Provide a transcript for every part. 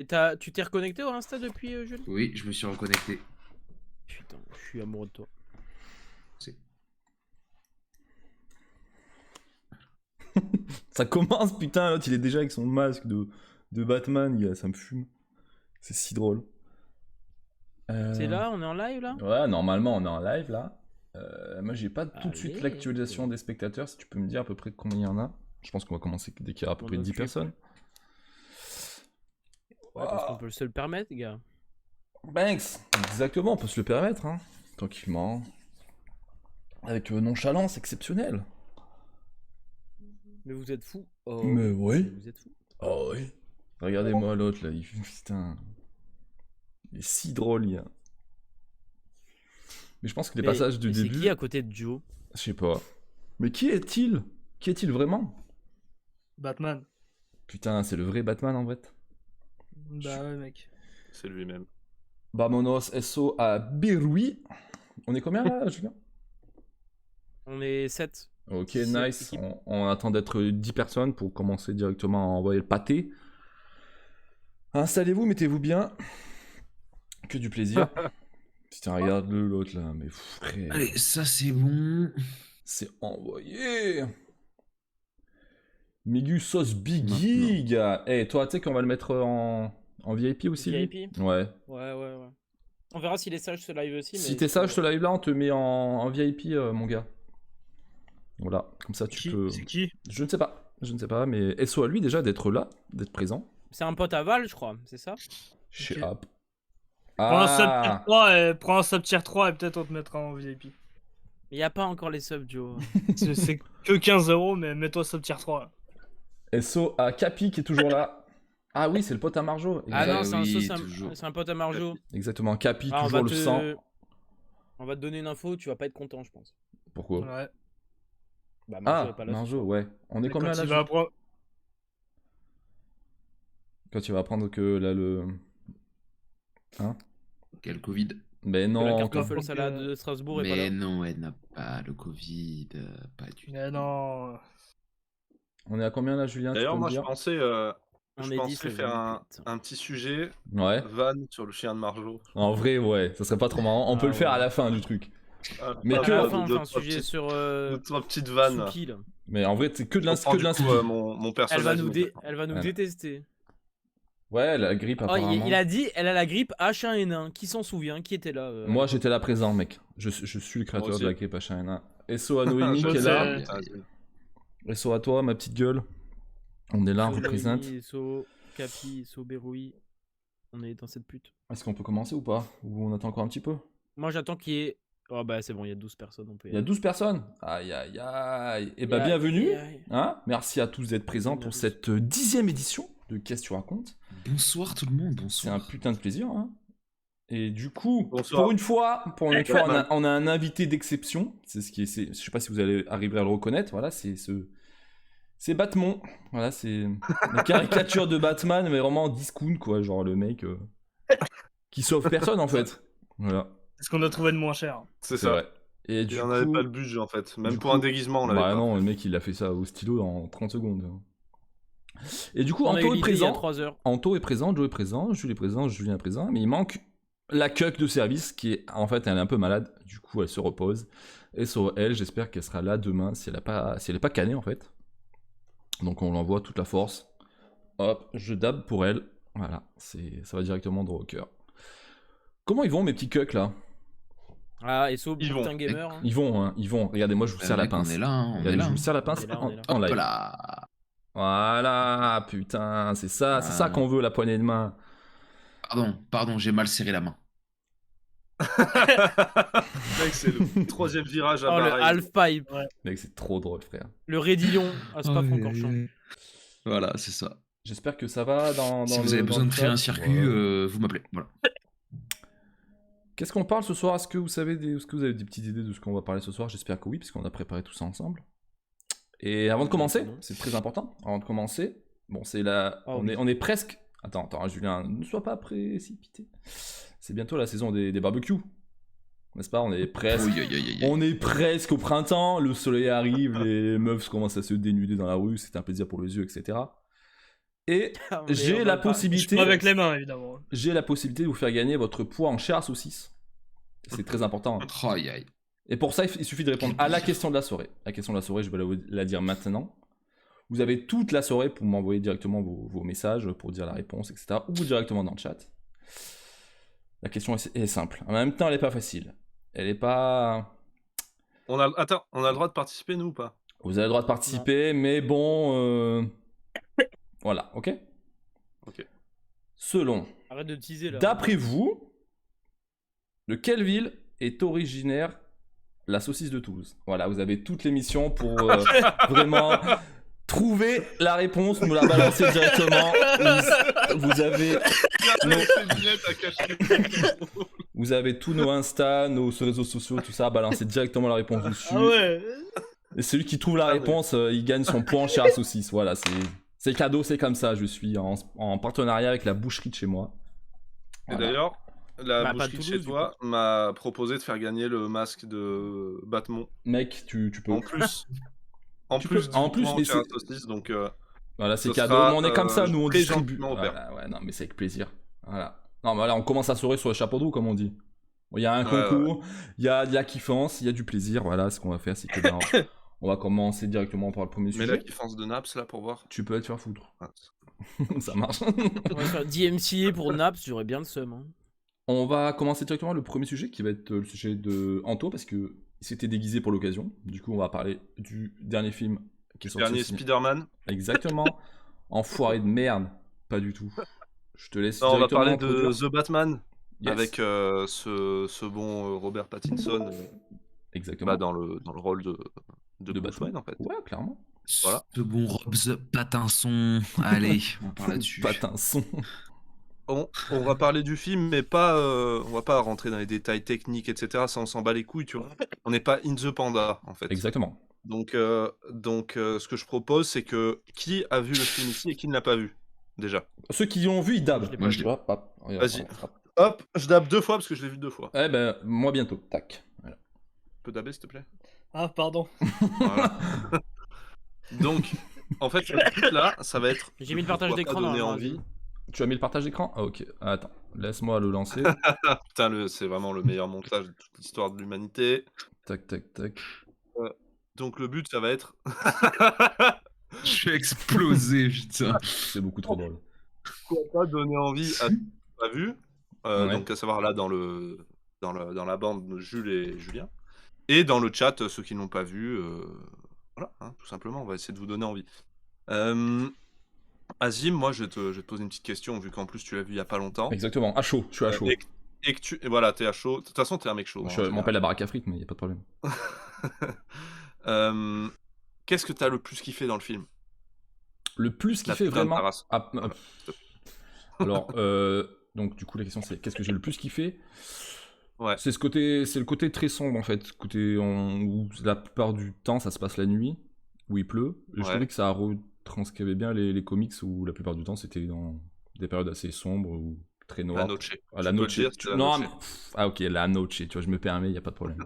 Et tu t'es reconnecté au Insta depuis, Jules? Oui, je me suis reconnecté. Putain, je suis amoureux de toi. C'est- Ça commence, putain, l'autre il est déjà avec son masque de Batman, ça me fume. C'est si drôle. C'est là, on est en live là? Ouais, normalement on est en live là. Moi j'ai pas tout de suite Allez. l'actualisation des spectateurs, si tu peux me dire à peu près combien il y en a. Je pense qu'on va commencer dès qu'il y a à peu près 10 personnes. Ouais, parce qu'on peut se le permettre, gars. Banks, exactement, on peut se le permettre, hein. Tranquillement. Avec nonchalance exceptionnelle. Mais vous êtes fous. Oh, Mais oui. Vous êtes fous. Oh oui. Regardez-moi l'autre là, putain. Il est si drôle, il y a. Mais je pense que les passages du début. C'est qui à côté de Joe? Je sais pas. Mais qui est-il? Qui est-il vraiment? Batman. Putain, c'est le vrai Batman en fait. Bah ouais, mec. C'est lui-même. Vamonos SO à Birui. On est combien là, Julien? On est 7. Ok, Sept nice. équipes. On attend d'être 10 personnes pour commencer directement à envoyer le pâté. Installez-vous, mettez-vous bien. Que du plaisir. Putain, regarde-le l'autre là, mais frère. Allez, ça c'est bon. C'est envoyé. Migu sauce Biggie, gars. Eh, toi, tu sais qu'on va le mettre en VIP aussi, lui? VIP? Ouais. Ouais. On verra s'il est sage ce live aussi. Si mais t'es sage, ce live là, on te met en VIP, mon gars. Voilà, comme ça tu peux. C'est qui? Je ne sais pas, mais SO à lui déjà d'être là, d'être présent. C'est un pote à Val, je crois, c'est ça? Chez Ok. App. Prends un sub tier Ah 3 et prends un sub tier 3 et peut-être on te mettra en VIP. Il n'y a pas encore les subs, Joe. C'est que 15 €, mais mets-toi sub tier 3. SO à Capi qui est toujours là. Ah oui, c'est le pote à Marjo. Ah non, Exact- c'est toujours. un pote à Marjo. Exactement, Capi, Ah, toujours le sang. On va te donner une info, tu vas pas être content, je pense. Pourquoi? Ouais. Bah, Marjo Ah, est pas là. Marjo, ouais. On est Et combien quand là il va apprendre... Quand tu vas apprendre que là le. Hein? Quel Covid. Mais Que la non, cartoffle salade de Strasbourg est pas Mais là. non, elle n'a pas le Covid. Pas du tout. Mais non. on est à combien là, Julien? Tu D'ailleurs, peux me moi, je dire? pensais, On je est pensais 10 faire le 28. un petit sujet Ouais. van sur le chien de Marjo. En vrai, ouais, ça serait pas trop marrant. On peut le faire à la fin du truc. Mais Ah, que- À la de- fin, on de fait un trois sujet petites- sur de trois petites vannes. Suki, là. Mais en vrai, c'est que de Je reprends du coup, l'inspi. mon Elle personnage. va nous Voilà. détester. Ouais, la grippe Oh, apparemment. il a dit, elle a la grippe H1N1. Qui s'en souvient? Qui était là Moi, j'étais là présent, mec. Je suis le créateur aussi. de la grippe H1N1. SO à Noémie Je qui est sais. là. Putain, SO à toi, ma petite gueule. On est là, on So représente. Noémie, So Capi, So Beroui. On est dans cette pute. Est-ce qu'on peut commencer ou pas? Ou on attend encore un petit peu? Moi, j'attends qu'il y ait... Oh bah c'est bon, il y a 12 personnes, on peut y Il y a aller. 12 personnes. Aïe, aïe, aïe. Et bah, Aïe, bienvenue. aïe, aïe. Hein, merci à tous d'être présents pour cette 10e édition de Qu'est-ce que tu racontes. Bonsoir tout le monde, C'est un bonsoir. putain de plaisir. Hein. Et du coup, Bonsoir. pour une fois, on a un invité d'exception. C'est ce qui est, je sais pas si vous allez arriver à le reconnaître. Voilà, c'est Batman. Voilà, c'est une caricature de Batman, mais vraiment discount quoi, genre le mec qui sauve personne en fait. Voilà, C'est ce qu'on a trouvé de moins cher. C'est c'est ça. vrai. Et du Il en coup, avait pas le budget en fait. Même du pour coup- un déguisement, on l'avait bah pas. non, le mec il a fait ça au stylo en 30 secondes. Et du coup, On a eu Anto est l'idée il y a présent. 3 heures. Anto est présent, Joe est présent, Jules est présent, Julien est présent, mais il manque la cuck de service qui est, en fait, elle est un peu malade, du coup elle se repose. Et sur elle, j'espère qu'elle sera là demain si elle est pas cannée en fait. Donc on l'envoie toute la force. Hop, je dab pour elle. Voilà, ça va directement droit au cœur. Comment ils vont mes petits cucks là? Ah, et So, Ils putain vont. gamer. hein. Ils vont. Regardez, moi je vous serre la Mec, pince. On est là, hein, on Regardez, est là. je vous serre la pince On est là, en, on est là. en Hop live. là. Voilà, putain, c'est ça Ah. qu'on veut, la poignée de main. Pardon, j'ai mal serré la main. Mec, c'est le troisième virage à Oh, le Bahreïn. half-pipe. Mec, c'est trop drôle, frère. Le raidillon à Spa-Francorchamps. Voilà, c'est ça. J'espère que ça va dans Si le- vous avez dans besoin le de créer chat. un circuit, Voilà. vous m'appelez. Voilà. Qu'est-ce qu'on parle ce soir? Est-ce que vous avez des petites idées de ce qu'on va parler ce soir? J'espère que oui, puisqu'on a préparé tout ça ensemble. Et avant de commencer, c'est très important. Avant de commencer, bon, c'est la, Oh, on est presque. Attends, Julien, ne sois pas précipité. C'est bientôt la saison des barbecues, n'est-ce pas? On est presque. Aïe, aïe, aïe, aïe. On est presque au printemps, le soleil arrive, les meufs commencent à se dénuder dans la rue, c'est un plaisir pour les yeux, etc. Et Ah, mais j'ai on la va pas- possibilité... Pas avec les mains, évidemment. J'ai la possibilité de vous faire gagner votre poids en chair à saucisse. C'est très important. Hein. Aïe, aïe. Et pour ça, il suffit de répondre à la question de la soirée. La question de la soirée, je vais la dire maintenant. Vous avez toute la soirée pour m'envoyer directement vos messages, pour dire la réponse, etc. Ou directement dans le chat. La question est simple. En même temps, elle n'est pas facile. Elle n'est pas... Attends, on a le droit de participer, nous, ou pas? Vous avez le droit de participer, mais bon... Voilà, ok? Ok. Selon... Arrête de teaser là. D'après vous, de quelle ville est originaire la saucisse de Toulouse? Voilà, vous avez toute l'émission pour vraiment trouver la réponse, nous la balancer directement. Vous avez vous avez tous nos Insta, nos réseaux sociaux, tout ça, balancer directement la réponse dessus. Ah ouais. Et celui qui trouve la réponse, il gagne son point en chair à saucisse. Voilà, c'est cadeau, c'est comme ça. Je suis en partenariat avec la boucherie de chez moi. Et Voilà. d'ailleurs, la Bah, pas boucherie de Toulouse, chez toi m'a proposé de faire gagner le masque de Batmont. Mec, tu peux. En plus. En Tu plus, peux- en plus, mais faire c'est- saucisse, donc Voilà, c'est ce cadeau. sera, Mais on est comme ça, nous on très distribue. gentiment offert. Voilà, ouais, non, mais c'est avec plaisir. Voilà. Non, mais voilà, on commence à sourire sur le chapeau d'eau, comme on dit. Il y a un Ouais, concours, il y a de la kiffance, il y a du plaisir. Voilà, ce qu'on va faire, c'est que ben, on va commencer directement par le premier Mais sujet. la kiffance de Naps là pour voir. Tu peux te faire foutre. Ah, Ça marche. On va faire DMCA pour Naps, j'aurais bien le seum. Hein. On va commencer directement le premier sujet qui va être le sujet de Anto parce que il s'était déguisé pour l'occasion. Du coup, on va parler du dernier film qui est sorti. Dernier au ciné. Spider-Man. Exactement. Enfoiré de merde. Pas du tout. Je te laisse Non, on va directement parler de introduire. The Batman Yes. avec ce bon Robert Pattinson Exactement. dans le rôle de De Bruce Batman. Wayne, en fait. Ouais, clairement. Voilà. Ce bon Robs Pattinson. Allez, on parle là-dessus. Patinson. On va parler du film, mais pas, on va pas rentrer dans les détails techniques, etc. Ça, on s'en bat les couilles, tu vois. On n'est pas in the panda, en fait. Exactement. Donc, ce que je propose, c'est que qui a vu le film ici et qui ne l'a pas vu, déjà. Ceux qui l'ont vu, ils dabent. Je l'ai pas vu. Tu vois, hop, regarde, Vas-y. hop. Hop, je dab 2 fois parce que je l'ai vu 2 fois. Eh ben, moi bientôt. Tac. Voilà. Tu peux daber, s'il te plaît? Ah, pardon. Voilà. Donc, en fait, le but là, ça va être. J'ai mis le partage pourquoi d'écran pas donner dans envie. Tu as mis le partage d'écran? Ah, ok. Attends, laisse-moi le lancer. Putain, c'est vraiment le meilleur montage de toute l'histoire de l'humanité. Tac, tac, tac. Donc, le but, ça va être. Je suis explosé, putain. C'est beaucoup trop drôle. Pourquoi pas donner envie à ceux qui n'ont pas vu. Ouais. Donc, à savoir là, dans la bande, Jules et Julien. Et dans le chat, ceux qui n'ont pas vu. Voilà, hein, tout simplement, on va essayer de vous donner envie. Azim, moi, je vais te poser une petite question, vu qu'en plus, tu l'as vu il n'y a pas longtemps. Exactement. À chaud. Je suis à chaud. Et que voilà, t'es à chaud. De toute façon, t'es un mec chaud. Je m'appelle la baraque à frites, mais il a pas de problème. Qu'est-ce que t'as le plus kiffé dans le film? Le plus La kiffé putain de vraiment. ta race. Ah, Voilà. alors, donc du coup la question c'est qu'est-ce que j'ai le plus kiffé? Ouais. C'est le côté très sombre en fait, où la plupart du temps ça se passe la nuit, où il pleut. Je Ouais. trouvais que ça retranscrivait bien les comics où la plupart du temps c'était dans des périodes assez sombres ou très noires. La noche. Ah, la Tu peux le noche. dire, c'est la Non, noche. mais... Ah ok, la noche, tu vois, je me permets, y a pas de problème.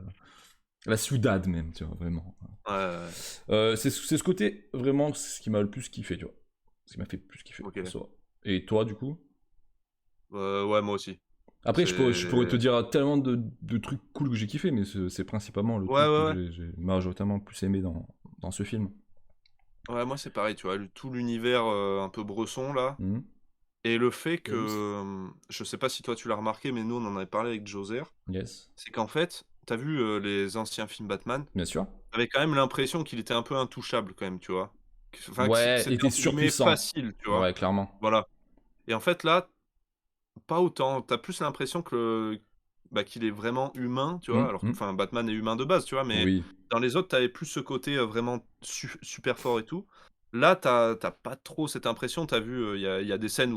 La ciudad même, tu vois, vraiment. Ouais. C'est ce côté vraiment ce qui m'a le plus kiffé, tu vois. Ce qui m'a fait plus kiffer. Ok. ça. Et toi, du coup? Ouais, moi aussi. Après, je C'est- pourrais te dire tellement de trucs cool que j'ai kiffé, mais c'est principalement le truc Ouais, que ouais. j'ai majoritairement plus aimé dans ce film. Ouais, moi c'est pareil, tu vois, tout l'univers un peu bresson là. Mhm. Et le fait que, je sais pas si toi tu l'as remarqué, mais nous on en avait parlé avec Joser, Yes, c'est qu'en fait, t'as vu les anciens films Batman, bien sûr. t'avais quand même l'impression qu'il était un peu intouchable quand même, tu vois. Enfin, que Ouais, c'était il était entre guillemets surpuissant. facile, tu vois. Ouais, clairement. Voilà. Et en fait là, pas autant. T'as plus l'impression que qu'il est vraiment humain, tu vois. Mm, Alors que, mm. enfin, Batman est humain de base, tu vois, mais Oui, dans les autres, t'avais plus ce côté vraiment super fort et tout. Là, t'as pas trop cette impression. T'as vu, il y a des scènes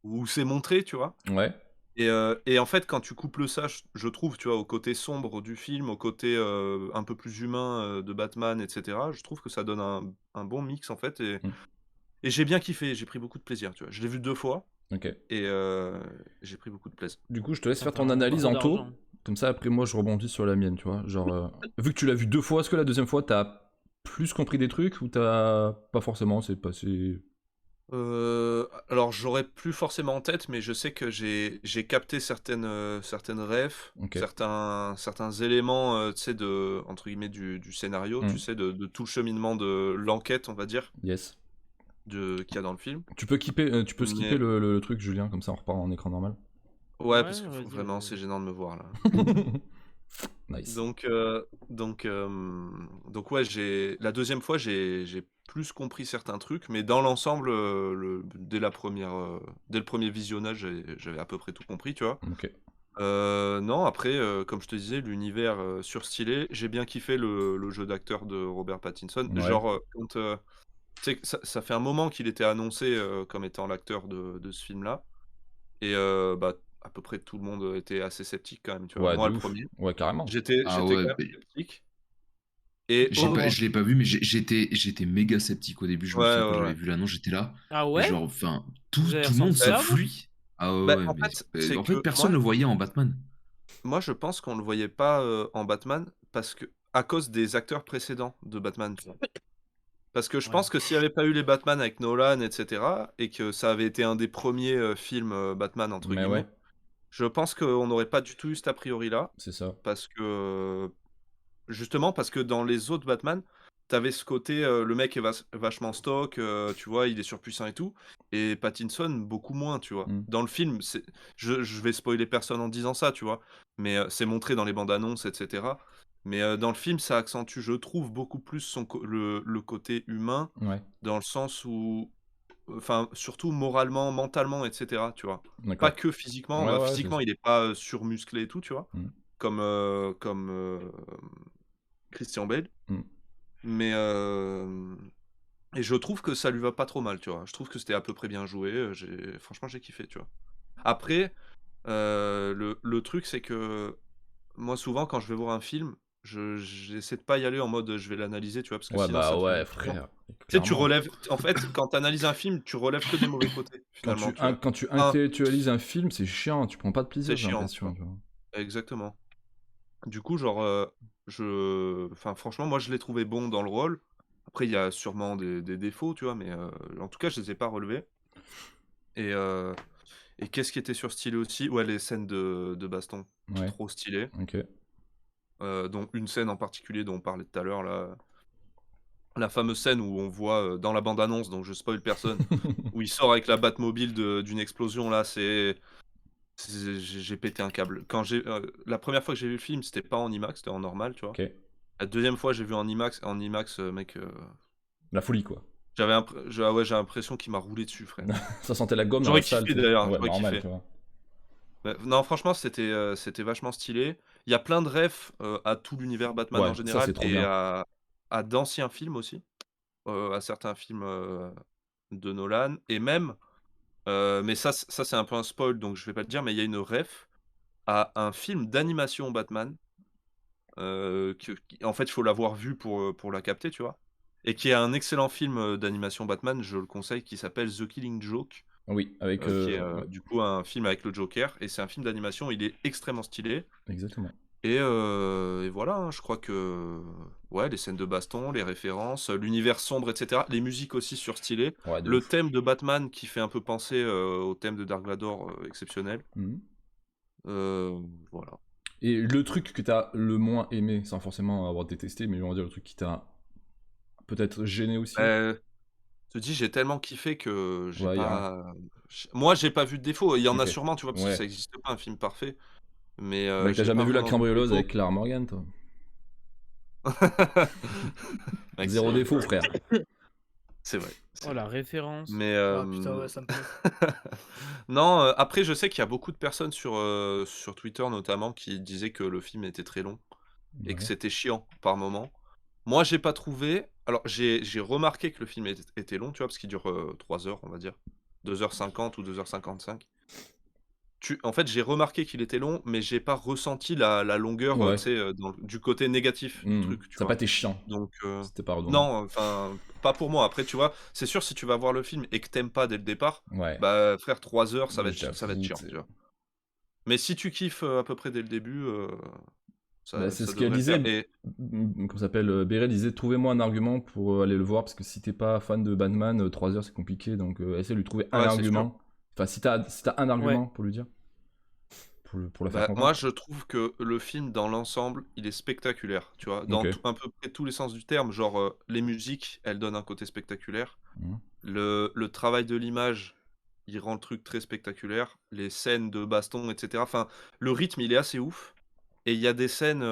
où c'est montré, tu vois. ouais. Et en fait, quand tu couples ça, je trouve, tu vois, au côté sombre du film, au côté un peu plus humain de Batman, etc., je trouve que ça donne un bon mix, en fait. Et j'ai bien kiffé, j'ai pris beaucoup de plaisir, tu vois. Je l'ai vu 2 fois Ok. et j'ai pris beaucoup de plaisir. Du coup, je te laisse Ça faire fait ton un analyse beaucoup en taux. d'argent. Comme ça, après, moi, je rebondis sur la mienne, tu vois. Genre, vu que tu l'as vu 2 fois, est-ce que la deuxième fois, t'as plus compris des trucs ou t'as pas forcément, c'est passé Alors j'aurais plus forcément en tête, mais je sais que j'ai capté certaines refs, Ok. certains éléments, tu sais, de entre guillemets du scénario, tu Hmm. sais, de tout le cheminement de l'enquête, on va dire, Yes. qu'il y a dans le film. Tu peux skipper Mais le truc, Julien, comme ça on repart en écran normal. ouais, parce Ouais, que vas-y, vraiment, c'est vas-y. gênant de me voir là. Nice. Donc ouais, la deuxième fois, j'ai plus compris certains trucs, mais dans l'ensemble, dès le premier visionnage, j'avais à peu près tout compris, tu vois. Ok. Non, après, comme je te disais, l'univers surstylé, j'ai bien kiffé le jeu d'acteur de Robert Pattinson. Ouais. Genre, tu sais, ça fait un moment qu'il était annoncé comme étant l'acteur de ce film-là, et bah, à peu près tout le monde était assez sceptique quand même, tu vois. Ouais, Moi, de le ouf. premier, Ouais, carrément. Ah j'étais ouais, quand même mais sceptique. Et je l'ai pas vu, mais j'étais méga sceptique au début. Je me ouais, souviens quand ouais, j'avais ouais. vu l'annonce, j'étais là. Ah Et ouais? genre, enfin, Vous avez tout le monde ressenti Bah, ça, vous? s'enfuit. Ah ouais, bah, ouais, en mais fait, c'est en fait, que personne ne le voyait en Batman. moi, je pense qu'on le voyait pas en Batman parce que à cause des acteurs précédents de Batman, tu vois. Parce que je Ouais. pense que s'il n'y avait pas eu les Batman avec Nolan, etc., et que ça avait été un des premiers films Batman, entre Mais ouais, guillemets, je pense qu'on n'aurait pas du tout eu cet a priori-là. c'est ça. Parce que, justement, parce que dans les autres Batman, t'avais ce côté, le mec est vachement stock, tu vois, il est surpuissant et tout. Et Pattinson, beaucoup moins, tu vois. Hmm. Dans le film, je vais spoiler personne en disant ça, tu vois. Mais c'est montré dans les bandes annonces, etc. Mais dans le film, ça accentue, je trouve, beaucoup plus le côté humain, Ouais, dans le sens où, enfin, surtout moralement, mentalement, etc. Tu vois. Pas d'accord. que physiquement. Ouais, ouais, c'est Physiquement, ça. il est pas surmusclé et tout, tu vois. Hmm. Comme Christian Bale. Hmm. Mais et je trouve que ça lui va pas trop mal, tu vois. Je trouve que c'était à peu près bien joué. Franchement, j'ai kiffé, tu vois. Après, le truc, c'est que moi, souvent, quand je vais voir un film, j'essaie de pas y aller en mode je vais l'analyser, tu vois, parce que Ouais, sinon, bah ça devient ouais, chiant. frère. Tu sais, tu Clairement. relèves. En fait, quand tu analyses un film, tu relèves que des mauvais côtés, finalement, tu vois. Quand tu Un, intellectualises un film, c'est chiant, tu prends pas de c'est plaisir, j'ai chiant, tu l'impression, vois. tu vois. Exactement. Du coup, genre, enfin, franchement, moi, je l'ai trouvé bon dans le rôle. Après, il y a sûrement des défauts, tu vois, mais en tout cas, je les ai pas relevés. Et, euh, et qu'est-ce qui était surstylé aussi? Ouais, les scènes de baston. Ouais, Trop stylé. ok. Dont une scène en particulier dont on parlait tout à l'heure, là. La fameuse scène où on voit dans la bande-annonce, donc je spoil personne, où il sort avec la Batmobile d'une explosion, là, j'ai pété un câble. La première fois que j'ai vu le film, c'était pas en IMAX, c'était en normal, tu vois. Ok. La deuxième fois, j'ai vu en IMAX, mec, La folie, quoi. ah ouais, j'ai l'impression qu'il m'a roulé dessus, frère. Ça sentait la gomme dans J'aurais la salle, kiffé tu sais. d'ailleurs, Ouais, j'aurais normal, kiffé. tu vois. Non, franchement, c'était vachement stylé. Il y a plein de refs à tout l'univers Batman Ouais, en ça c'est général trop et bien. à d'anciens films aussi, à certains films de Nolan et même, mais ça c'est un peu un spoil donc je vais pas le dire, mais il y a une ref à un film d'animation Batman, en fait, il faut l'avoir vu pour la capter, tu vois? Et qui est un excellent film d'animation Batman, je le conseille, qui s'appelle The Killing Joke. Oui, avec. Qui est Ouais, du coup un film avec le Joker et c'est un film d'animation, il est extrêmement stylé exactement. et voilà, hein, je crois que ouais, les scènes de baston, les références, l'univers sombre, etc. Les musiques aussi surstylées. Ouais, de Le ouf. thème de Batman qui fait un peu penser au thème de Dark Vador, exceptionnel. Mhm. Voilà. Et le truc que t'as le moins aimé, sans forcément avoir détesté, mais on va dire le truc qui t'a peut-être gêné aussi. Je te dis, j'ai tellement kiffé que j'ai Ouais, y a un. pas moi, j'ai pas vu de défaut. Il y en a Ok. sûrement, tu vois? Parce que Ouais. ça existe pas un film parfait, mais Bah, t'as j'ai jamais pas vu La vraiment vu de Cambrioleuse avec défaut. Clara Morgan, toi. Mec, Zéro c'est défaut, frère. c'est vrai, c'est Oh, la vrai. référence. Mais Ah putain, ouais, ça me plaît. non, après je sais qu'il y a beaucoup de personnes sur Twitter notamment qui disaient que le film était très long et que Ouais. c'était chiant par moments. Moi, j'ai pas trouvé. Alors j'ai remarqué que le film était long, tu vois? Parce qu'il dure, 3 heures, on va dire. 2h50 ou 2h55. En fait, j'ai remarqué qu'il était long, mais j'ai pas ressenti la longueur, Ouais. tu sais, du côté négatif du Mhm. truc, tu Ça a pas vois? été chiant. Donc C'était pas redondant. non, enfin, pas pour moi. Après, tu vois, c'est sûr, si tu vas voir le film et que t'aimes pas dès le départ, Ouais. bah, frère, 3 heures, ça va être J'avoue, chiant, tu tu sais. vois? Mais si tu kiffes, à peu près dès le début, Bah, c'est Ça ce qu'elle devrait le disait. faire. Et Comment ça s'appelle Bérel disait trouvez-moi un argument pour aller le voir parce que si t'es pas fan de Batman, 3 heures c'est compliqué donc essaie de lui trouver un ouais, c'est sûr. argument. Enfin, si t'as un argument pour lui dire, pour la faire Bah, moi, convaincre. je trouve que le film, dans l'ensemble, il est spectaculaire, tu vois, dans Ok. un peu près tous les sens du terme. Genre, les musiques, elles donnent un côté spectaculaire. Mhm. Le travail de l'image, il rend le truc très spectaculaire. Les scènes de baston, etc. Enfin, le rythme, il est assez ouf. Et il y a des scènes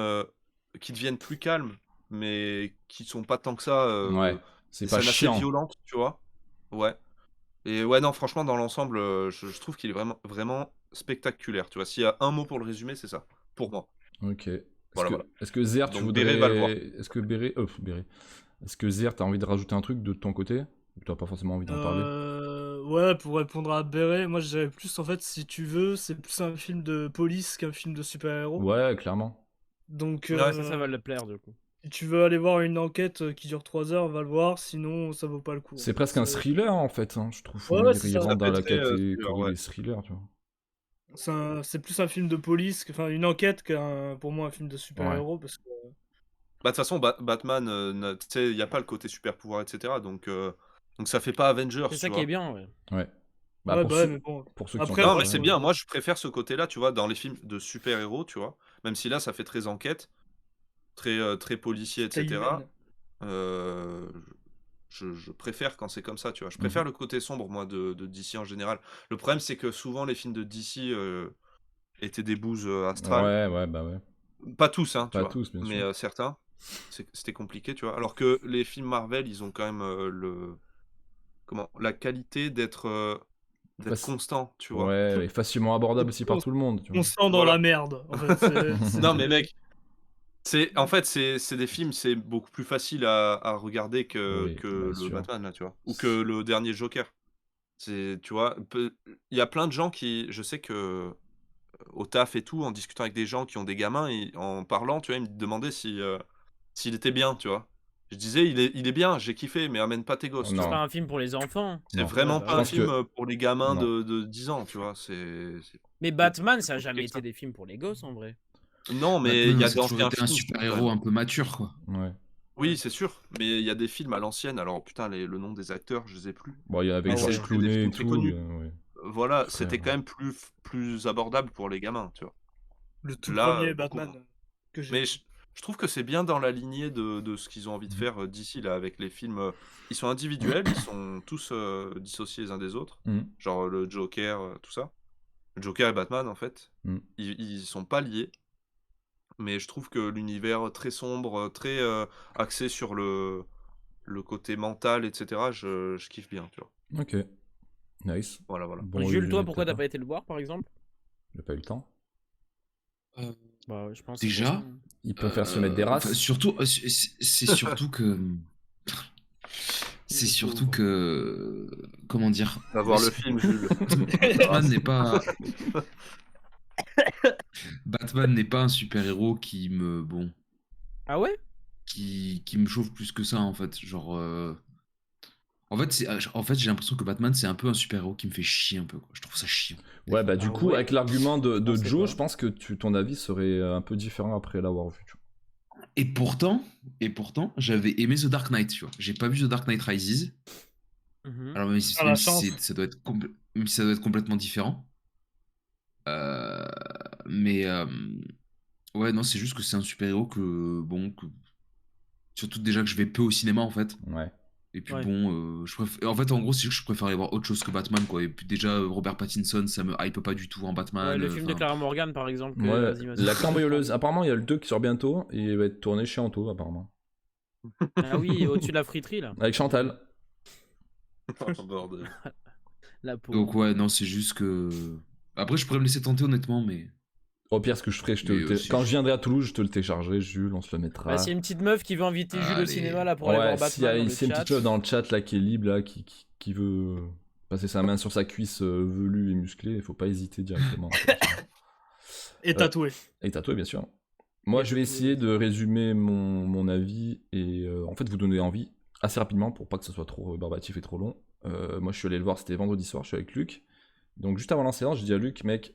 qui deviennent plus calmes, mais qui sont pas tant que ça. Ouais, c'est Des pas scènes assez chiant. violentes, tu vois. Ouais. Et ouais, non, franchement, dans l'ensemble, je trouve qu'il est vraiment, vraiment spectaculaire. Tu vois, s'il y a un mot pour le résumer, c'est ça. Pour moi. Ok. Voilà, voilà. Est-ce que Zer, tu Donc, Béré va le voir. voudrais. Est-ce que Béré. Béré. Est-ce que Zer, t'as envie de rajouter un truc de ton côté? Ou t'as pas forcément envie d'en parler? Ouais, pour répondre à Beret, moi je dirais plus en fait, si tu veux, c'est plus un film de police qu'un film de super-héros. Ouais, clairement. Donc, Ouais. Ça va le plaire, du coup. si tu veux aller voir une enquête qui dure 3 heures, va le voir, sinon ça vaut pas le coup. C'est En presque fait. un thriller en fait, hein, je trouve. Ouais, c'est Il ça. rentre dans fait la très, thriller, catégorie ouais. des thrillers, tu vois. C'est plus un film de police, enfin une enquête pour moi un film de Ouais. super-héros parce que Bah, de toute façon, Batman, tu sais, il n'y a pas le côté super pouvoir, etc. Donc ça fait pas Avengers, C'est tu ça qui est vois. bien, ouais. Ouais. Bah, ouais, pour, bah ouais, ceux, mais bon. pour ceux qui sont Après, Non, pas mais fans, c'est bien. Moi, je préfère ce côté-là, tu vois, dans les films de super-héros, tu vois. Même si là, ça fait très enquête, très policier, taille etc. humaine. Je préfère quand c'est comme ça, tu vois. Je Mhm. préfère le côté sombre, moi, de DC en général. Le problème, c'est que souvent, les films de DC étaient des bouses astrales. Ouais, bah ouais. Pas tous, hein, tu Pas vois, tous, bien mais sûr. certains. C'était compliqué, tu vois. Alors que les films Marvel, ils ont quand même la qualité d'être Faci- constant, tu vois. Ouais, et facilement abordable aussi par tout le monde, tu On vois. se sent dans Voilà. la merde. En fait, Non, mais mec, en fait, c'est des films, c'est beaucoup plus facile à regarder Oui, que bien le sûr. Batman, là, tu vois. Ou que le dernier Joker. Tu vois, il y a plein de gens je sais que au taf et tout, en discutant avec des gens qui ont des gamins et en parlant, tu vois, ils me demandaient s'il était bien, tu vois. Je disais, il est bien, j'ai kiffé, mais amène pas tes gosses, tu Non. C'est vois. pas un film pour les enfants. C'est Non. vraiment Ouais, bah pas Je un pense film que. pour les gamins Non. de 10 ans, tu vois. Mais Batman, c'est ça a plus jamais compliqué que été des films pour les gosses, en vrai. ça. Non, mais il y Batman, a ça a toujours d'anciens été un films, je trouve, quand super-héros même. un peu mature, quoi. Ouais. Oui, c'est sûr, mais il y a des films à l'ancienne. Alors, putain, le nom des acteurs, je les ai plus. Bon, il y a avec Ah Georges ouais. C'est des Clooney et films très tout. connus. Ouais. Voilà, Frère. c'était quand même plus abordable pour les gamins, tu vois. le tout Là, premier beaucoup Batman moins. que j'ai Mais vu. je trouve que c'est bien dans la lignée de ce qu'ils ont envie de faire d'ici, là, avec les films. Ils sont individuels, ils sont tous dissociés les uns des autres. Mhm. Genre le Joker, tout ça. Le Joker et Batman, en fait. Mhm. Ils sont pas liés. Mais je trouve que l'univers très sombre, très axé sur le côté mental, etc., je kiffe bien, tu vois. Ok. Nice. Voilà, voilà. Bon Jules, résumé toi, de pourquoi ta t'as part. pas été le voir, par exemple? Il a pas eu le temps. Bah, je pense que c'est Déjà, pour ça. Il préfère se mettre des races. enfin, surtout, c'est surtout que. C'est surtout que. Comment dire? Va voir le film, Jules. Batman n'est pas. Batman n'est pas un super-héros qui me. Bon. Ah ouais? Qui me chauffe plus que ça, en fait. Genre. En fait, j'ai l'impression que Batman, c'est un peu un super-héros qui me fait chier un peu, quoi. Je trouve ça chiant. Ouais, bah du Ah coup, ouais. avec l'argument de pensais Joe, pas. je pense que ton avis serait un peu différent après l'avoir vu. Tu vois. Et pourtant, j'avais aimé The Dark Knight, tu vois. J'ai pas vu The Dark Knight Rises. Mhm. Alors, même si, Ah, la même si chance. ça doit être même si ça doit être complètement différent. Mais ouais, non, c'est juste que c'est un super-héros que, bon, surtout déjà que je vais peu au cinéma, en fait. Ouais. Et puis Ouais. bon, en fait, en gros, c'est juste que je préfère aller voir autre chose que Batman, quoi. Et puis déjà, Robert Pattinson, ça me hype pas du tout en Batman. Ouais, le film de enfin, Clara Morgan, par exemple. que Ouais, vas-y, la cambrioleuse. Apparemment, il y a le 2 qui sort bientôt et il va être tourné chez Anto, apparemment. Ah oui, au-dessus de la friterie, là. Avec Chantal. Oh, bordel. La pauvre. Donc ouais, non, c'est juste que... Après, je pourrais me laisser tenter, honnêtement, mais... Au pire, ce que je ferai, Mais aussi, quand je viendrai à Toulouse, je te le téléchargerai, Jules, on se le mettra. Bah, s'il y a une petite meuf qui veut inviter Jules au Allez. cinéma, là, pour aller voir Ouais, s'il y a Batman dans le s'il y a une chat. petite meuf dans le chat là qui est libre, là, qui veut passer sa main sur sa cuisse velue et musclée, il faut pas hésiter directement. Et tatoué. Et tatoué, bien sûr. Moi, je vais essayer de résumer mon avis et en fait vous donner envie assez rapidement pour pas que ce soit trop rébarbatif et trop long. Moi, je suis allé le voir, c'était vendredi soir, je suis avec Luc. Donc, juste avant la séance, je dis à Luc, mec,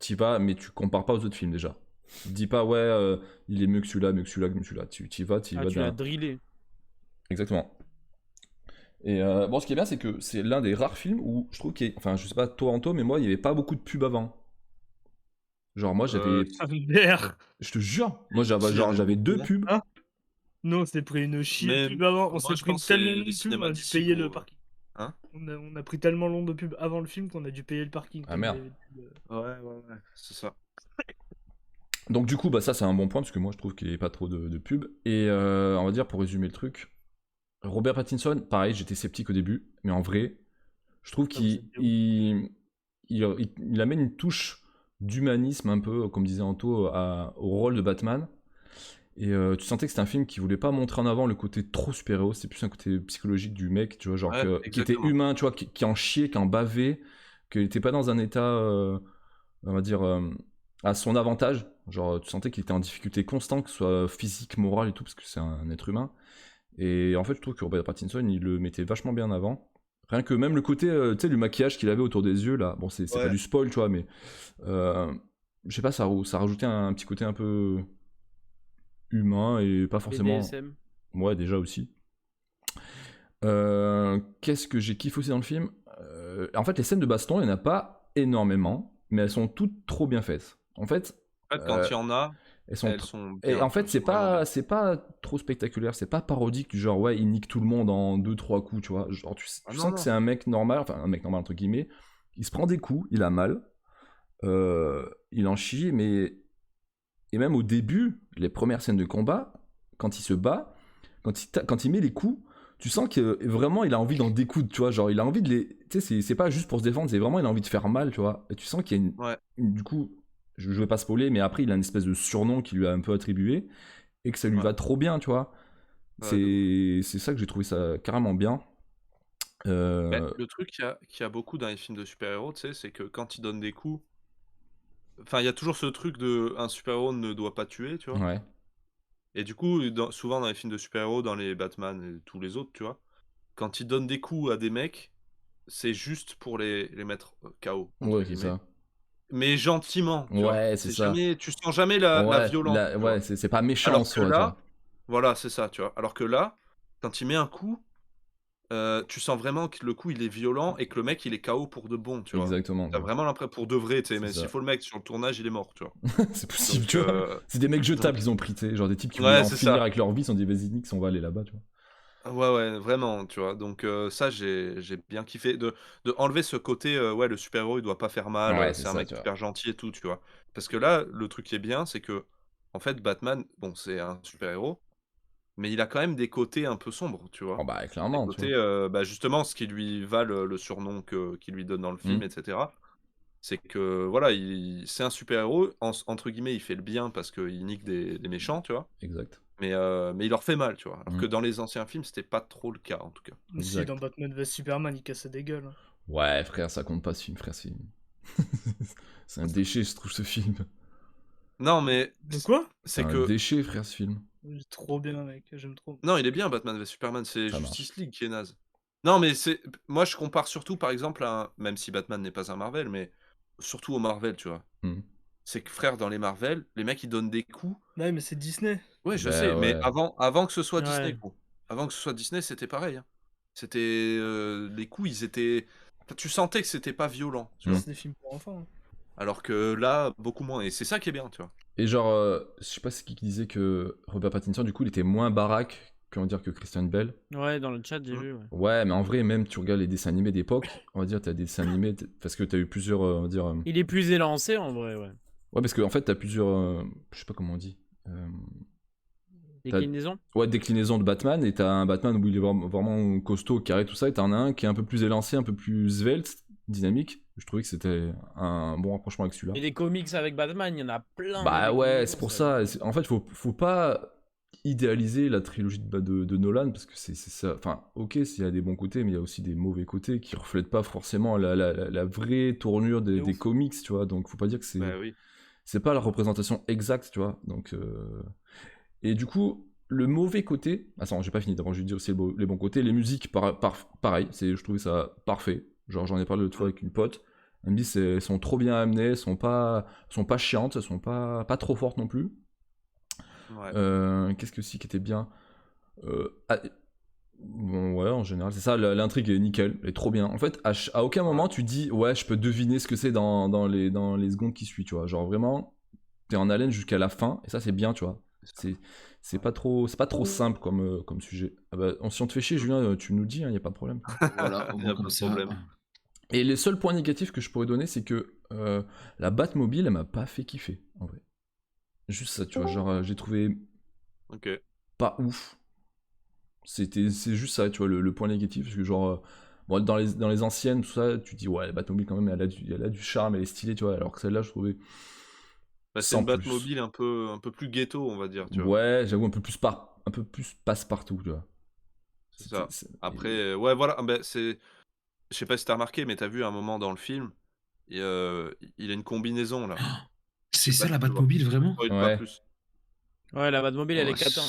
t'y vas, mais tu compares pas aux autres films déjà. Tu te dis pas, ouais, il est mieux que celui-là, mieux que celui-là, mieux que celui-là. Tu y vas, tu y Ah, vas tu l'as d'un. drillé. Exactement. Et bon, ce qui est bien, c'est que c'est l'un des rares films où je trouve qu'il y a... Enfin, je sais pas toi, Anto, mais moi, il y avait pas beaucoup de pubs avant. Genre, moi, j'avais. Ça me merde. Je te jure, moi, j'avais, Si, il y en genre, a j'avais beaucoup, 2 non pubs. Hein Non, on s'est pris une chier de Mais pub avant. On moi, s'est je pris pense que tellement c'est long les de pub, on cinémas a dû d'ici payer le qu'on... parking. Hein? On a pris tellement long de pub avant le film qu'on a dû payer le parking. Ah tellement il y merde. avait de pub. Ouais, c'est ça. Donc, du coup, bah, ça, c'est un bon point, parce que moi, je trouve qu'il n'y a pas trop de pubs. Et on va dire, pour résumer le truc, Robert Pattinson, pareil, j'étais sceptique au début, mais en vrai, je trouve Ah, vous qu'il êtes bien. il amène une touche d'humanisme un peu, comme disait Anto, au rôle de Batman. Et tu sentais que c'était un film qui voulait pas montrer en avant le côté trop super-héros, c'est plus un côté psychologique du mec, tu vois, genre Ouais, qui était exactement. humain, tu vois, qui en chiait, qui en bavait, qu'il était pas dans un état, on va dire, à son avantage. Genre, tu sentais qu'il était en difficulté constante, que ce soit physique, morale et tout, parce que c'est un être humain. Et en fait, je trouve que Robert Pattinson, il le mettait vachement bien en avant. Rien que même le côté, tu sais, le maquillage qu'il avait autour des yeux, là, bon, c'est pas Ouais. du spoil, tu vois, mais euh, je sais pas, ça rajoutait un petit côté un peu humain et pas forcément. BDSM. Ouais, déjà aussi. Qu'est-ce que j'ai kiffé aussi dans le film? En fait, les scènes de baston, il n'y en a pas énormément, mais elles sont toutes trop bien faites. En fait, En fait, quand il y en a, elles sont. elles sont Et bien, en fait, elles sont vraiment bien. c'est pas trop spectaculaire, c'est pas parodique du genre, ouais, il nique tout le monde en 2-3 coups, tu vois. Genre, Ah tu non, sens que non. c'est un mec normal, enfin, un mec normal entre guillemets, il se prend des coups, il a mal, il en chie, mais. Et même au début, les premières scènes de combat, quand il se bat, quand il met les coups, tu sens que vraiment il a envie d'en découdre, tu vois. Genre, il a envie de les. Tu sais, c'est pas juste pour se défendre, c'est vraiment il a envie de faire mal, tu vois. Et tu sens qu'il y a Ouais. du coup, je vais pas spoiler, mais après il a une espèce de surnom qui lui a un peu attribué et que ça lui Ouais. va trop bien, tu vois. Ouais, de ouf. C'est ça que j'ai trouvé ça carrément bien. Mais Euh, le truc qu'il y a beaucoup dans les films de super-héros, tu sais, c'est que quand ils donnent des coups, enfin, il y a toujours ce truc de un super-héros ne doit pas tuer, tu vois. ouais, Et du coup, souvent dans les films de super-héros, dans les Batman et tous les autres, tu vois, quand ils donnent des coups à des mecs, c'est juste pour les mettre KO, entre ouais, c'est guillemets. ça. Mais gentiment, tu vois. Ouais, c'est ça. Tu sens jamais la Ouais, violence, tu vois. c'est pas méchant en Alors que soi, tu là, vois. voilà, c'est ça, tu vois. Alors que là, quand il met un coup, tu sens vraiment que le coup il est violent et que le mec il est KO pour de bon, tu vois. Exactement, tu T'as vois. vraiment l'impression pour de vrai, tu sais, C'est mais s'il ça. faut le mec sur le tournage, il est mort, tu vois. C'est possible, Donc, tu vois. C'est des mecs jetables donc, qu'ils ont pris, tu sais. Genre des types qui voulaient ouais, en c'est finir ça. avec leur vie, ils se sont dit, vas-y, nix, on va aller là-bas, tu vois. Ouais, ouais, vraiment, tu vois. Donc, ça, j'ai bien kiffé de enlever ce côté, ouais, le super-héros, il doit pas faire mal, Ouais, c'est c'est un ça, mec tu vois. super gentil et tout, tu vois. Parce que là, le truc qui est bien, c'est que, en fait, Batman, bon, c'est un super-héros, mais il a quand même des côtés un peu sombres, tu Oh vois. bah, Des clairement, tu vois. côtés, bah, justement, ce qui lui valent le surnom qu'il lui donne dans le film, Hmm, etc. C'est que, voilà, c'est un super-héros, entre guillemets, il fait le bien parce qu'il nique des méchants, tu vois. exact. Mais il leur fait mal, tu vois. Alors Hmm, que dans les anciens films, c'était pas trop le cas, en tout cas. Si, dans exact. Batman vs Superman, il cassait des gueules. Ouais, frère, ça compte pas ce film, frère. C'est un déchet, je trouve, ce film. Non, mais De quoi? C'est c'est un que... déchet, frère, ce film. Trop bien, mec, j'aime trop. Non, il est bien, Batman vs Superman, c'est Ça marche. Justice League qui est naze. Non, mais moi, je compare surtout, par exemple, même si Batman n'est pas un Marvel, mais surtout au Marvel, tu vois. Hmm. C'est que, frère, dans les Marvel, les mecs, ils donnent des coups. Ouais, mais c'est Disney. Ouais, je sais, Bah mais ouais. avant que ce soit Disney, Ouais. gros. Avant que ce soit Disney, c'était pareil, hein. C'était... les coups, ils étaient... Enfin, tu sentais que c'était pas violent, tu vois. Hmm. C'est des films pour enfants. Alors que là, beaucoup moins. Et c'est ça qui est bien, tu vois. Et genre, je sais pas c'est qui disait que Robert Pattinson, du coup, il était moins baraque, comment dire, que Christian Bale. Ouais, dans le chat, j'ai Mm. vu. Ouais. Ouais, mais en vrai, même tu regardes les dessins animés d'époque, on va dire, t'as des dessins animés, parce que t'as eu plusieurs, on va dire. Il est plus élancé en vrai, ouais. Ouais, parce qu'en fait, t'as plusieurs, je sais pas comment on dit. T'as- Déclinaison. Ouais, déclinaison de Batman, et t'as un Batman où il est vraiment costaud, carré, tout ça, et t'en as un qui est un peu plus élancé, un peu plus svelte, dynamique. Je trouvais que c'était un bon rapprochement avec celui-là. Et des comics avec Batman, il y en a plein. Bah des ouais, déclinaisons, c'est pour ça. En fait, faut pas idéaliser la trilogie de Nolan, parce que c'est ça. Enfin, ok, s'il y a des bons côtés, mais il y a aussi des mauvais côtés qui reflètent pas forcément la vraie tournure De des ouf. comics, tu vois. Donc, faut pas dire que Bah oui. c'est pas la représentation exacte, tu vois. Donc, et du coup, le mauvais côté. Attends, j'ai pas fini. D'abord, je vais dire aussi les bons côtés. Les musiques, pareil. Je trouvais ça parfait. Genre, j'en ai parlé l'autre fois Mm. avec une pote. Elle me dit elles sont trop bien amenées, elles sont pas chiantes, elles sont pas trop fortes non plus. Ouais. Qu'est-ce que si qui était bien Bon, ouais, en général, c'est ça, l'intrigue est nickel, elle est trop bien. En fait, à aucun moment tu dis, ouais, je peux deviner ce que c'est dans les secondes qui suivent, tu vois. Genre vraiment, t'es en haleine jusqu'à la fin, et ça, c'est bien, tu vois. C'est pas trop simple comme sujet. Ah bah, si on te fait chier, Julien, tu nous le dis, y a pas de problème. Voilà, au Y a moins pas comme de ça. problème. Et les seuls points négatifs que je pourrais donner, c'est que la Batmobile, elle m'a pas fait kiffer, en vrai. Juste ça, tu vois, genre, j'ai trouvé Ok. pas ouf. C'est juste ça, tu vois, le point négatif, parce que genre, bon, dans les anciennes, tout ça, tu dis, ouais, la Batmobile, quand même, elle a du charme, elle est stylée, tu vois, alors que celle-là, je trouvais Bah, c'est sans une plus. Batmobile un peu plus ghetto, on va dire, tu vois. Ouais, j'avoue, un peu plus passe-partout, tu vois. C'est ça. Et- Après, ouais, voilà, ben, je sais pas si t'as remarqué, mais t'as vu un moment dans le film, il a une combinaison, là. Je C'est sais pas ça si la tu vois. Batmobile, vraiment? Spoil pas Ouais. plus. Ouais, la Batmobile, elle Oh, est catin.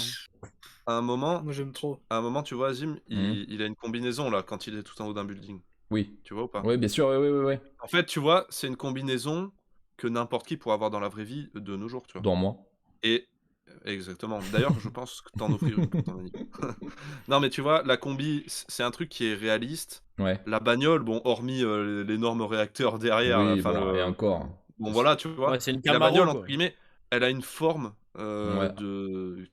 À un moment, Moi, j'aime trop. tu vois, Azim, Mhm. il a une combinaison, là, quand il est tout en haut d'un building. Oui. Tu vois ou pas? Ouais, bien sûr, ouais. En fait, tu vois, c'est une combinaison que n'importe qui pourrait avoir dans la vraie vie de nos jours, tu vois. Dans moi. Et exactement. D'ailleurs, je pense que t'en offrir une pour ton anniv. Non, mais tu vois, la combi, c'est un truc qui est réaliste. Ouais. La bagnole, bon, hormis l'énorme réacteur derrière, Oui, enfin bon, et encore. bon voilà, tu vois. Ouais, c'est une La Camaro, bagnole, quoi. entre guillemets, elle a une forme Ouais. de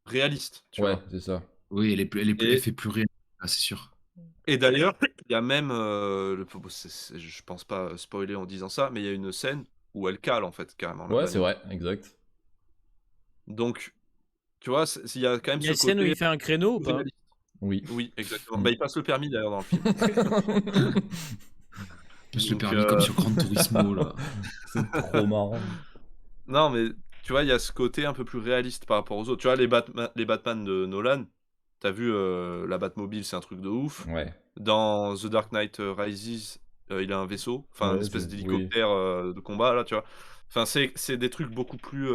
réaliste, tu Ouais, vois. c'est ça. Oui, elle Et, fait plus rien. Ah, c'est sûr. et d'ailleurs, il y a même, je pense pas spoiler en disant ça, mais il y a une scène où elle cale en fait carrément la Ouais, c'est bagnole. vrai, exact. Donc, tu vois, il y a quand même Il y a ce une scène où côté il fait un créneau ou pas? réaliste. Oui. Oui, exactement. Mm. Bah, il passe le permis d'ailleurs dans le film. Passe le Donc, permis comme sur Gran Turismo, là. C'est trop marrant. non, mais tu vois, il y a ce côté un peu plus réaliste par rapport aux autres. Tu vois, les Batman de Nolan, t'as vu la Batmobile, c'est un truc de ouf. Ouais. Dans The Dark Knight Rises, il a un vaisseau, enfin une Ouais, espèce oui. d'hélicoptère de combat, là, tu vois. Enfin, c'est des trucs beaucoup plus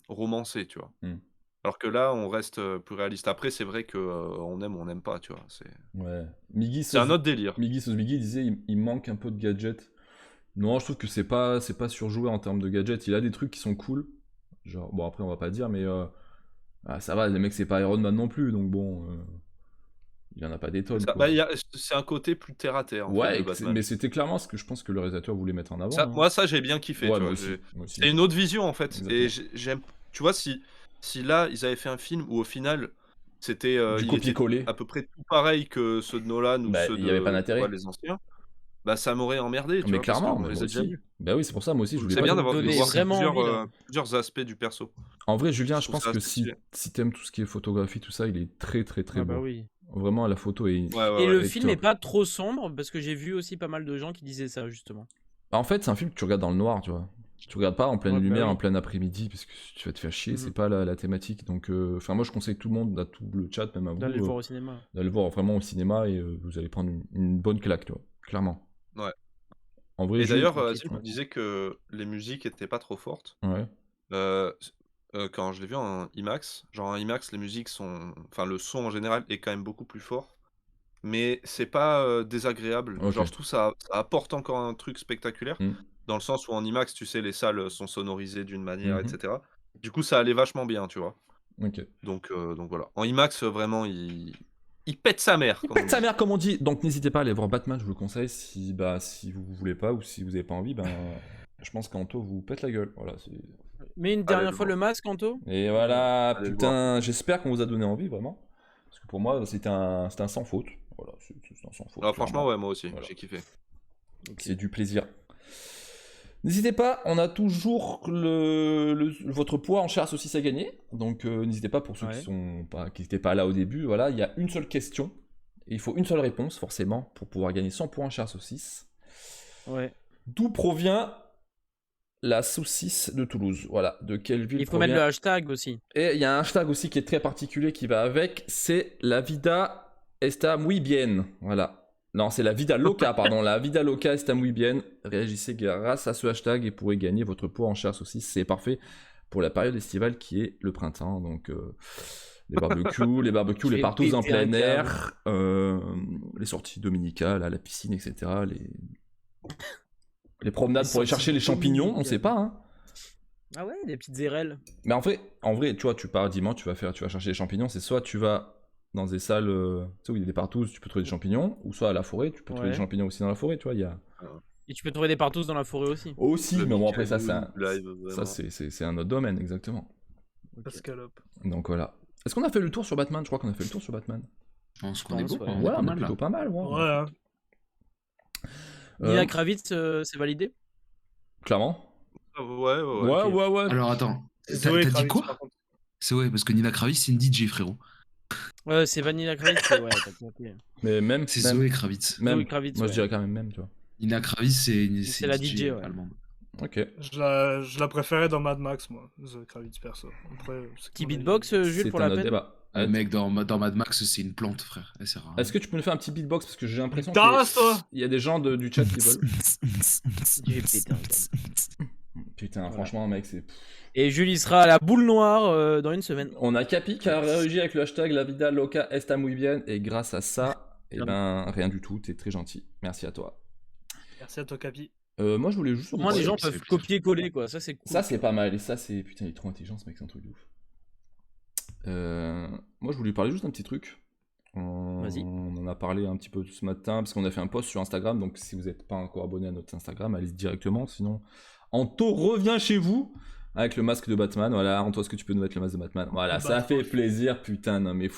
romancés, tu vois. Mm. Alors que là, on reste plus réaliste. Après, c'est vrai que on aime ou on n'aime pas, tu vois. Ouais. Miggy C'est un autre délire. Miggy disait il manque un peu de gadgets. Non, je trouve que c'est pas surjoué en termes de gadgets. Il a des trucs qui sont cool. Genre, bon, après, on va pas dire, mais ça va, les mecs, c'est pas Iron Man non plus, donc bon, il y en a pas des tonnes, quoi. Bah, c'est un côté plus terre à terre, en fait, Ouais, de Batman. mais c'était clairement ce que je pense que le réalisateur voulait mettre en avant. Ça, hein. moi, ça, j'ai bien kiffé, Ouais, tu moi vois. aussi. C'est une autre vision, en fait. Exactement. Et j'aime. Tu vois, si là, ils avaient fait un film où, au final, c'était, Du il était copier-coller. à peu près tout pareil que ceux de Nolan ou Bah, ceux il y avait pas de, tu vois, d'intérêt. les anciens, bah, ça m'aurait emmerdé, tu Mais vois, parce clairement, qu'on mais les moi a déjà aussi. vus. Bah oui, c'est pour ça, moi aussi, je Donc, voulais c'est pas. bien nous d'avoir de donner voir vraiment envie, là. plusieurs aspects du perso. En vrai, Julien, je trouve pense ça que assez si stylé. t'aimes tout ce qui est photographie, tout ça, il est très très très Ah bah beau. oui. Vraiment, la photo est, Ouais, ouais, Et ouais. le est film est top. pas trop sombre, parce que j'ai vu aussi pas mal de gens qui disaient ça, justement. En fait, c'est un film que tu regardes dans le noir, tu vois. Tu regardes pas en pleine Ouais, bah lumière, oui. en plein après-midi, parce que tu vas te faire chier, Mhm. c'est pas la thématique. Donc, enfin, moi, je conseille tout le monde, à tout le chat, même à vous, D'aller le voir au cinéma. d'aller le voir vraiment au cinéma et vous allez prendre une bonne claque, tu vois. Clairement. Ouais. En vrai, Et d'ailleurs, Ok, Azim toi. me disait que les musiques étaient pas trop fortes. Ouais. Quand je l'ai vu en IMAX, genre en IMAX, les musiques sont. Enfin, le son en général est quand même beaucoup plus fort. Mais c'est pas désagréable. Ok. Genre, je trouve ça apporte encore un truc spectaculaire. Mm. Dans le sens où en IMAX, tu sais, les salles sont sonorisées d'une manière, Mhm. etc. Du coup, ça allait vachement bien, tu vois. Ok. Donc voilà. En IMAX, vraiment, il pète sa mère, Il comme on pète sa dit. mère, comme on dit. Donc, n'hésitez pas à aller voir Batman, je vous le conseille. Si vous voulez pas ou si vous avez pas envie, ben, je pense qu'Anto vous pète la gueule. Voilà, c'est. Mais une Allez dernière le fois voir. le masque, Anto. Et voilà, Allez le putain, j'espère qu'on vous a donné envie, vraiment. Parce que pour moi, c'était un sans faute. Voilà, c'est un sans faute. Ah, franchement, clairement. ouais, moi aussi, Voilà. j'ai kiffé. C'est du plaisir. N'hésitez pas, on a toujours votre poids en chair à saucisse à gagner. Donc n'hésitez pas pour ceux Ouais. qui n'étaient pas là au début. Voilà, il y a une seule question. Et il faut une seule réponse, forcément, pour pouvoir gagner 100 points en chair à saucisse. Ouais. D'où provient la saucisse de Toulouse? Voilà, de quelle ville Il faut provient... mettre le hashtag aussi. Et il y a un hashtag aussi qui est très particulier qui va avec, c'est la vida está muy bien. Voilà. Non, c'est la vida loca, pardon. La vida loca está muy bien. Réagissez grâce à ce hashtag et pourrez gagner votre pot en chair saucisse. C'est parfait pour la période estivale qui est le printemps. Donc, les barbecues, Je les vais partous en péter un plein câble. air, les sorties dominicales à la piscine, etc. Les promenades pour aller chercher les champignons, on sait pas, hein. Ah ouais, des petites érelles. Mais en vrai, tu vois, tu pars dimanche, tu vas chercher les champignons, c'est soit tu vas dans des salles, tu sais, où il y a des partous, tu peux trouver des champignons, ou soit à la forêt, tu peux trouver des Ouais. champignons aussi dans la forêt, tu vois, il y a... Et tu peux trouver des partous dans la forêt aussi. Aussi, mais bon, après ça, Live, ça c'est un autre domaine, exactement. Pascalope. Donc voilà. Est-ce qu'on a fait le tour sur Batman? Je crois qu'on a fait le tour sur Batman. Je pense qu'on est pense, bon. ouais. On Ouais, est pas on est mal là. plutôt pas mal, ouais. Ouais, hein. Nina Kravitz, c'est validé? Clairement. Ouais. Ouais. Alors attends, Zoé t'as dit Kravitz, quoi? par contre. C'est ouais, parce que Nina Kravitz, c'est une DJ, frérot. Ouais, c'est Vanilla Kravitz, ouais, t'as compris. Mais même... C'est même- Zoé Kravitz. Même, Zoé Kravitz, moi je ouais. dirais quand même, tu vois. Nina Kravitz, c'est C'est la DJ, ouais. allemande. Ok. Je la préférais dans Mad Max, moi, Zoé Kravitz, perso. Après, c'est Petit mon avis. beatbox, Jules, C'est pour un la autre peine. débat. Le mec dans Mad Max, c'est une plante, frère. Elle sert à rien. Est-ce que tu peux nous faire un petit beatbox? Parce que j'ai l'impression Tasse, toi qu'il y a des gens du chat qui veulent. J'ai pété un câble. Putain, Voilà. franchement, mec, c'est... Et Jules, il sera à la boule noire dans une semaine. On a Capi qui a réagi avec le hashtag La vida loca está muy bien. Et grâce à ça, eh ben, rien du tout. T'es très gentil. Merci à toi. Merci à toi, Capi. Moi, je voulais juste... Au moins, les Ouais, gens ça peuvent fait plaisir. copier-coller, quoi. Ça, c'est cool. Ça, c'est pas mal. Et ça, c'est... Putain, il est trop intelligent, ce mec. C'est un truc de ouf. Moi, je voulais parler juste d'un petit truc. Vas-y. On en a parlé un petit peu ce matin, parce qu'on a fait un post sur Instagram. Donc, si vous n'êtes pas encore abonné à notre Instagram, allez directement. Sinon, Anto revient chez vous avec le masque de Batman. Voilà, Anto, est-ce que tu peux nous mettre le masque de Batman? Voilà, ça fait plaisir, putain. Non, mais...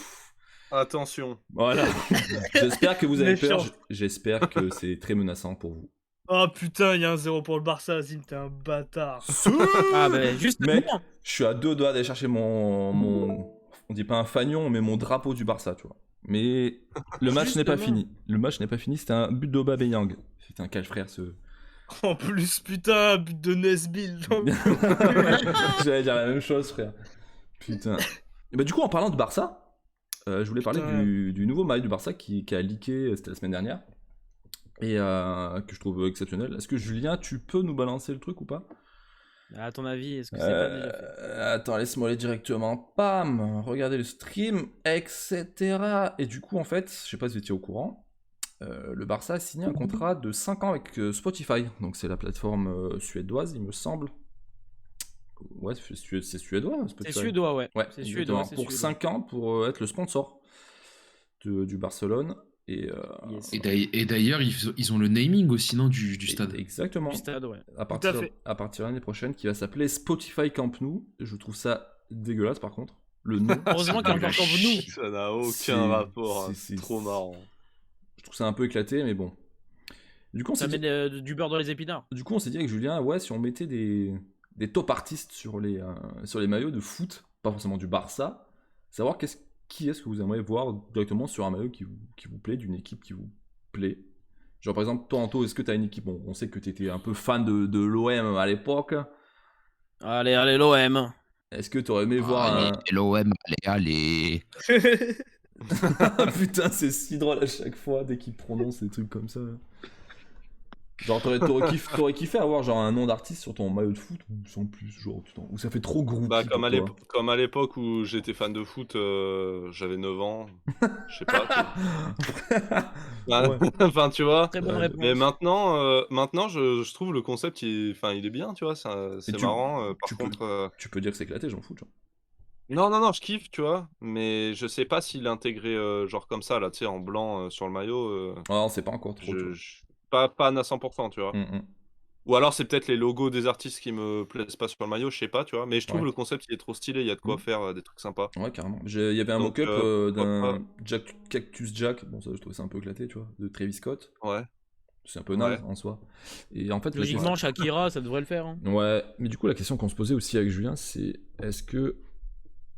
Attention. Voilà. J'espère que vous avez peur. Méchant. J'espère que c'est très menaçant pour vous. Oh putain, il y a un 0 pour le Barça, Azim, t'es un bâtard. Ah, bah, juste Mec, pour moi. je suis à 2 doigts d'aller chercher mon... On dit pas un fanion, mais mon drapeau du Barça, tu vois. Mais le match n'est pas Justement. fini. Le match n'est pas fini, c'était un but d'Aubameyang. Putain, quel frère ce... En plus, putain, but de Nesbill. J'allais dire la même chose, frère. Putain. Et bah, du coup, en parlant de Barça, je voulais parler Putain. du nouveau maillot du Barça qui a leaké, c'était la semaine dernière, et que je trouve exceptionnel. Est-ce que Julien, tu peux nous balancer le truc ou pas? À ton avis, est-ce que c'est pas déjà fait? Attends, laisse-moi aller directement. Pam, regardez le stream, etc. Et du coup, en fait, je sais pas si vous étiez au courant, le Barça a signé un contrat de 5 ans avec Spotify. Donc c'est la plateforme suédoise, il me semble. Ouais, c'est suédois, Spotify. C'est suédois, ouais. Ouais, C'est suédois. exactement. c'est Pour suédois. 5 ans, pour être le sponsor du Barcelone. Et, Yes. Et d'ailleurs, ils ont le naming aussi, non, du stade. Exactement. Du stade, ouais. À Tout à partir, fait. à partir de l'année prochaine, qui va s'appeler Spotify Camp Nou. Je trouve ça dégueulasse, par contre. Le nom. Heureusement qu'il y a encore comme nous. Ça n'a C'est- aucun rapport. c'est- Trop marrant. Je trouve ça un peu éclaté, mais bon. Du coup, on Ça s'est met dit, du beurre dans les épinards. on s'est dit avec Julien, ouais, si on mettait des top artistes sur les maillots de foot, pas forcément du Barça, savoir qui est-ce que vous aimeriez voir directement sur un maillot qui vous plaît, d'une équipe qui vous plaît. Genre par exemple, toi Anto, est-ce que tu as une équipe, bon, on sait que tu étais un peu fan de l'OM à l'époque, Allez, l'OM. est-ce que tu aurais aimé voir un... l'OM, allez. Putain, c'est si drôle à chaque fois dès qu'il prononce des trucs comme ça. Genre, t'aurais kiffé avoir genre un nom d'artiste sur ton maillot de foot ou sans plus, genre tout le temps. Ou ça fait trop groupie Bah, pour toi. comme à l'époque où j'étais fan de foot, j'avais 9 ans. Je sais pas. Ouais. Enfin, tu vois. Très bonne Ouais. réponse. Mais maintenant je trouve le concept, il est bien, tu vois. C'est tu- marrant. tu Par peux- contre. Tu peux dire que c'est éclaté, j'en fous, genre. Non, je kiffe, tu vois. Mais je sais pas s'il est intégré, genre comme ça, là, tu sais, en blanc sur le maillot. Ah, on sait pas encore trop. tu vois. Pas à 100%, tu vois. Mm. Ou alors c'est peut-être les logos des artistes qui me plaisent pas sur le maillot, je sais pas, tu vois. Mais je trouve Ouais. le concept il est trop stylé, il y a de quoi Mhm. faire des trucs sympas. Ouais, carrément. Il y avait un Donc, mock-up d'un pourquoi Cactus Jack, bon, ça je trouvais ça un peu éclaté, tu vois, de Travis Scott. Ouais. C'est un peu naze en soi. Et en fait, la Logiquement, Shakira, ça devrait le faire. Hein. Ouais, mais du coup, la question qu'on se posait aussi avec Julien, c'est est-ce que,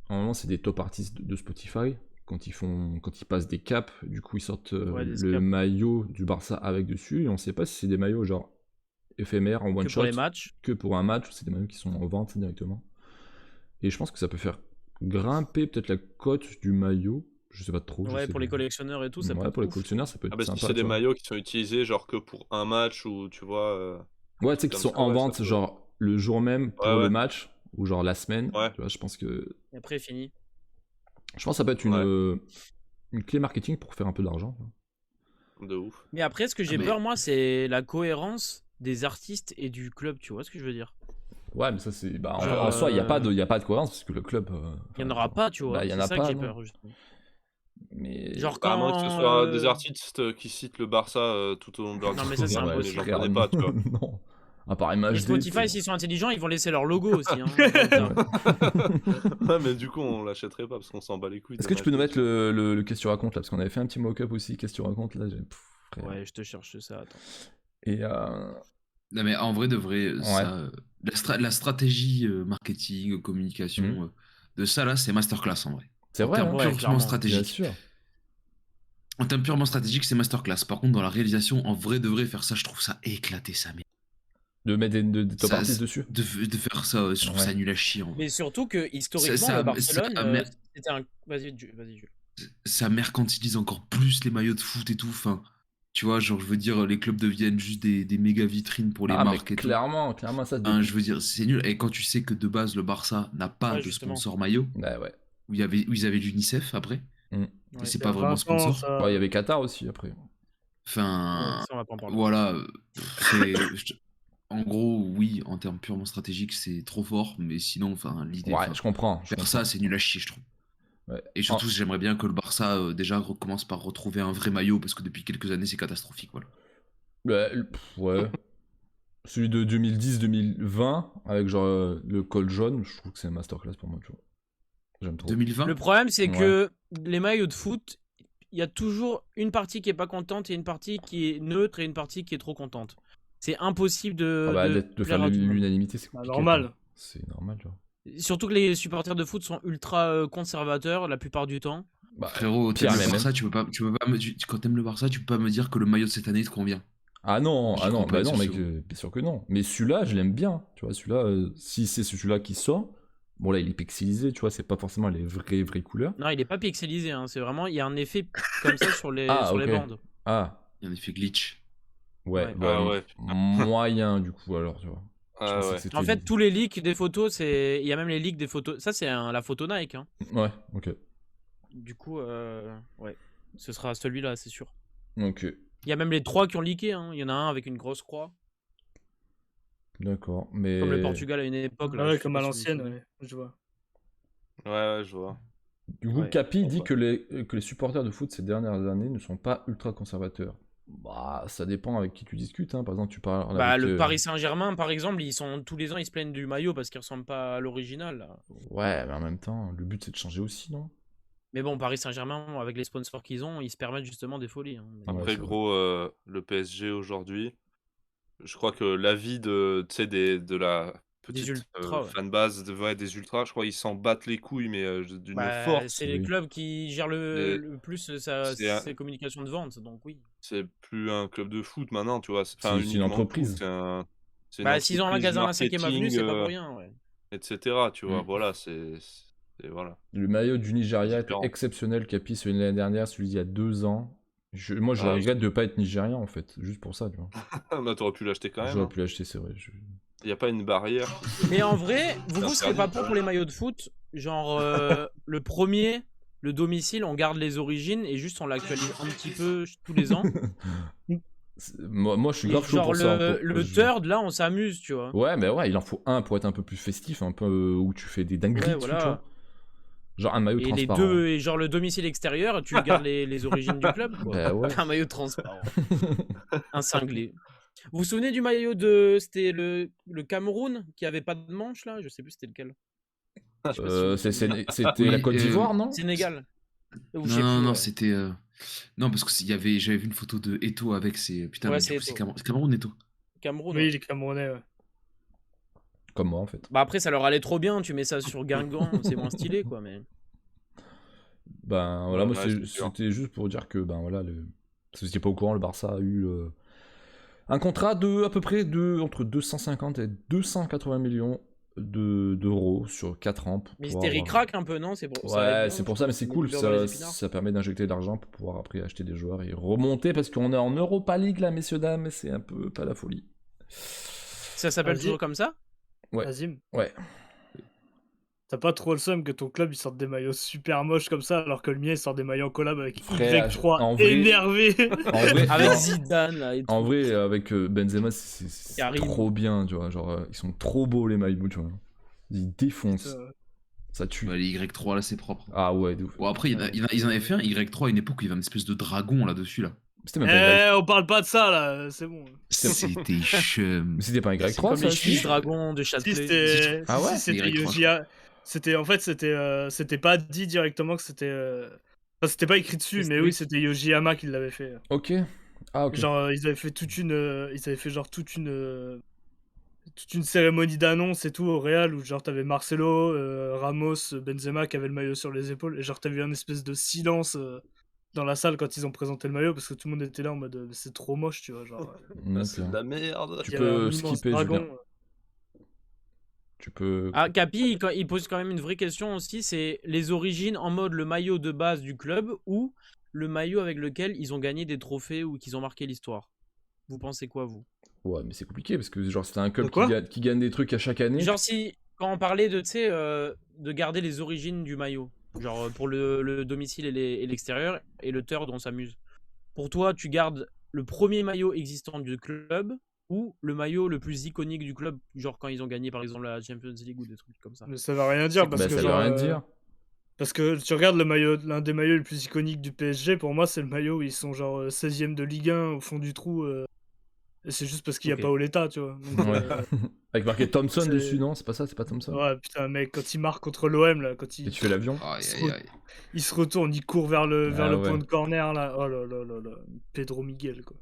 normalement, c'est des top artistes de Spotify, quand ils passent des caps, du coup, ils sortent Ouais, des le caps. maillot du Barça avec dessus, et on sait pas si c'est des maillots genre éphémères en one Que shot, pour les matchs. que pour un match, ou c'est des maillots qui sont en vente directement. Et je pense que ça peut faire grimper peut-être la cote du maillot, je sais pas trop. je Ouais, sais pour les pas. collectionneurs et tout, ça peut Ouais, être pour les ouf. collectionneurs, ça peut être Ah bah si sympa. c'est des tu vois. maillots qui sont utilisés genre que pour un match ou tu vois. Ouais, tu sais, qui comme sont ça, en ouais, vente, ça peut- genre le jour même pour Ouais, le ouais. match, ou genre la semaine. Ouais. Tu vois, je pense que Et après, fini. ça peut être une clé marketing pour faire un peu d'argent. De ouf. Mais après, ce que j'ai mais- peur, moi, c'est la cohérence des artistes et du club, tu vois ce que je veux dire? Ouais, mais ça, c'est. Bah, en, Genre, en soi, il n'y a, y a pas de cohérence parce que le club. Il y en aura pas, tu vois. Bah, il y en C'est a ça pas, que j'ai non. peur, justement. Mais. Genre Bah, à moins que ce quand soit des artistes qui citent le Barça tout au long de leur Non, mais ça, c'est discours, Ouais, mais impossible. j'en frère, connais pas, tu vois. non. À part Et MHD. Spotify, c'est- s'ils sont intelligents, ils vont laisser leur logo aussi. Hein, j'ai envie de dire. Ouais, mais du coup, on l'achèterait pas parce qu'on s'en bat les couilles. Est-ce que tu peux nous mettre le le qu'est-ce que tu racontes là? Parce qu'on avait fait un petit mock-up aussi, qu'est-ce que tu racontes là? Frère. Ouais, je te cherche ça, attends. Et. Non, mais en vrai, de vrai, Ouais. ça, la stratégie marketing, communication, de ça là, c'est masterclass en vrai. C'est En vrai, termes hein, ouais, purement clairement. bien stratégiques. sûr. En termes purement stratégiques, c'est masterclass. Par contre, dans la réalisation, en vrai, de vrai, faire ça, je trouve ça éclaté, ça. Mais De mettre des top ça, artistes dessus. de faire ça, je trouve Ouais. ça nul à chier. En vrai. Mais surtout que historiquement, ça- le Barcelone, ça mer- c'était un. Vas-y, Jules. Ça mercantilise encore plus les maillots de foot et tout. Enfin, tu vois, genre, je veux dire, les clubs deviennent juste des méga vitrines pour les Ah, mais marques et tout. clairement, ça. Hein, je veux dire, c'est nul. Et quand tu sais que de base, le Barça n'a pas Ouais, de justement. sponsor maillot, Ouais. où ils avaient l'UNICEF après, Mm. et c'est Il y pas a vraiment 20 ans, sponsor. ça. Ouais, il y avait Qatar aussi après. Enfin, Ça, on va pas en parler. voilà. En gros, oui, en termes purement stratégiques, c'est trop fort, mais sinon, enfin, l'idée, Ouais, enfin, je comprends. faire ça, c'est nul à chier, je trouve. Ouais. Et surtout, j'aimerais bien que le Barça déjà recommence par retrouver un vrai maillot, parce que depuis quelques années, c'est catastrophique, voilà. Ouais. Celui de 2010-2020, avec genre le col jaune, je trouve que c'est un masterclass pour moi, tu vois. J'aime trop. 2020 Le problème, c'est Ouais. que les maillots de foot, il y a toujours une partie qui est pas contente et une partie qui est neutre et une partie qui est trop contente. C'est impossible de, Ah bah, de de faire plaire à tout le monde. l'unanimité, c'est Bah, compliqué. normal. quoi. C'est normal, tu vois. Surtout que les supporters de foot sont ultra conservateurs la plupart du temps. Bah, Frérot, Pierre t'aimes le même. Barça, tu peux pas quand t'aimes le Barça, tu peux pas me dire que le maillot de cette année te convient. Ah non, J'y crois pas bah une non, mec, seconde. bien sûr que non. Mais celui-là, je l'aime bien. Tu vois, celui-là, si c'est celui-là qui sort, bon là, il est pixelisé, tu vois, c'est pas forcément les vraies couleurs. Non, il est pas pixelisé, hein, c'est vraiment, il y a un effet comme ça sur les, Ah, sur les ok. bandes. Ah, Il y a un effet glitch. ouais, Ouais. bah, Ah ouais. moyen du coup, alors, tu vois. Je Ah pensais ouais. que c'était En fait, une- tous les leaks des photos, il y a même les leaks des photos. Ça, c'est la photo Nike. Hein. Ouais, ok. Du coup, ouais, ce sera celui-là, c'est sûr. Ok, Il y a même les 3 qui ont leaké. Hein. Il y en a un avec une grosse croix, d'accord. Mais. comme le Portugal à une époque. Là, Ouais, je sais comme pas à si vous l'ancienne, vous souvenez. ouais, je vois. Ouais, je vois. Du coup, Ouais, Capi bon, dit bah. que les supporters de foot ces dernières années ne sont pas ultra conservateurs. Bah, ça dépend avec qui tu discutes. Hein. Par exemple, tu parles Bah, avec. le Paris Saint-Germain, par exemple, tous les ans, ils se plaignent du maillot parce qu'il ressemble pas à l'original. Là. Ouais, mais en même temps, le but c'est de changer aussi, non? Mais bon, Paris Saint-Germain, avec les sponsors qu'ils ont, ils se permettent justement des folies. Hein. Mais- Ouais, Après, c'est vrai. gros, le PSG aujourd'hui, je crois que l'avis de, tu sais, de la petite ultras, ouais. fanbase des ultras, je crois qu'ils s'en battent les couilles, mais d'une Bah, force. c'est les oui. clubs qui gèrent Et le plus c'est un- ses communications de vente, donc oui. C'est plus un club de foot maintenant, tu vois. C'est Enfin, une uniquement de entreprise. foot, c'est une Bah, s'ils ont un entreprise magasin à la 5ème avenue, marketing, c'est pas pour rien, ouais. etc. Tu vois, Mm. voilà, voilà. Le maillot du Nigeria était Différent. exceptionnel, Capi, celui de l'année dernière, celui d'il y a 2 ans. Moi, je Ah, regrette de pas être nigérien, en fait, juste pour ça, tu vois. Bah, t'aurais pu l'acheter quand même. J'aurais Hein. pu l'acheter, c'est vrai. Il n'y a pas une barrière. Mais en vrai, vous C'est serez pas interdit. pour les maillots de foot? Genre, le premier, le domicile, on garde les origines et juste on l'actualise un petit peu tous les ans. Moi, je suis Et grave chaud genre, pour ça. le third, là, on s'amuse, tu vois. Ouais, mais ouais, il en faut un pour être un peu plus festif, un peu où tu fais des dingueries Ouais, dessus, voilà. tu vois. Genre un maillot Et les transparent. deux, et genre le domicile extérieur, tu gardes les origines du club, quoi. Bah ouais. Un maillot transparent. Un cinglé. Vous vous souvenez du maillot c'était le Cameroun qui avait pas de manche là? Je sais plus c'était lequel. Je sais pas si vous vous souvenez. C'était Oui, la Côte d'Ivoire, non? Sénégal. Ou je sais Non, plus, non, ouais. c'était. Non, parce que j'avais vu une photo de Eto'o avec ses. Putain, Ouais, mais c'est du coup, c'est Eto'o. Cameroun, Eto'o. Cameroun. Oui, Ouais. les Camerounais, ouais. Comme moi, en fait. Bah après ça leur allait trop bien, tu mets ça sur Guingamp, c'est moins stylé quoi, mais. Ben voilà, moi Ouais, c'est sûr. c'était juste pour dire que, ben voilà, si vous n'étiez pas au courant, le Barça a eu un contrat de à peu près entre 250 et 280 millions d'euros sur 4 ans. Mais pouvoir c'était avoir- ric-rac un peu, non? Ça va Ouais, être c'est bien, pour je ça, mais pense, c'est du cool, beurre dans les épinards. ça permet d'injecter de l'argent pour pouvoir après acheter des joueurs et remonter parce qu'on est en Europa League là, messieurs dames, et c'est un peu pas la folie. Ça s'appelle Vas-y. toujours comme ça? Ouais. Azim. Ouais. T'as pas trop le seum que ton club il sorte des maillots super moches comme ça, alors que le mien il sort des maillots en collab avec Frère, Y3 en vrai- énervé. En vrai, Avec non, Zidane là et tout. en vrai, avec Benzema, c'est Karim. trop bien, tu vois. Genre, ils sont trop beaux les maillots, tu vois. Ils défoncent. Ça tue. Ouais, les Y3 là, c'est propre. Ah ouais, de ouf. Bon, après, ils en avaient fait un Y3 à une époque où il y avait une espèce de dragon là-dessus là. C'était même pas un Y. On parle pas de ça là, c'est bon. C'était chum. Mais c'était pas un Y3, Comme ça les aussi chevilles dragons de Si, Châtelet. c'était Ah ouais, c'était Y3, Yoji A- c'était en fait c'était pas dit directement que c'était enfin, c'était pas écrit dessus, mais oui, c'était Yoji Yama qui l'avait fait. Ok. Ah, ok. Genre ils avaient fait toute une cérémonie d'annonce et tout au Real où genre t'avais Marcelo, Ramos, Benzema qui avaient le maillot sur les épaules et genre t'avais un espèce de silence dans la salle quand ils ont présenté le maillot parce que tout le monde était là en mode c'est trop moche, tu vois, genre Ok. C'est de la merde. Tu il y avait peux un immense skipper, dragon. Julien. Tu peux. Ah, Capi, il pose quand même une vraie question aussi, c'est les origines en mode le maillot de base du club ou le maillot avec lequel ils ont gagné des trophées ou qu'ils ont marqué l'histoire. Vous pensez quoi, vous? Ouais, mais c'est compliqué parce que genre c'était un club De quoi qui gagne des trucs à chaque année. Genre si, quand on parlait de, tu sais, de garder les origines du maillot, genre pour le domicile et l'extérieur, et le third, on s'amuse. Pour toi, tu gardes le premier maillot existant du club ou le maillot le plus iconique du club, genre quand ils ont gagné par exemple la Champions League ou des trucs comme ça. Mais ça veut rien dire parce Bah, que ça veut genre, rien dire. parce que tu regardes l'un des maillots les plus iconiques du PSG, pour moi c'est le maillot où ils sont genre 16ème de Ligue 1 au fond du trou. Et c'est juste parce qu'il n'y Ok. a pas Oleta, tu vois. Donc, Ouais. Avec marqué Thompson c'est- dessus, non? C'est pas ça, c'est pas Thompson. ouais, putain, mec, quand il marque contre l'OM, là, quand Et il, tu fais l'avion. Aïe, se aïe, re- aïe. il se retourne, il court vers le Ah ouais. point de corner, là. Oh là là là là. Pedro Miguel, quoi.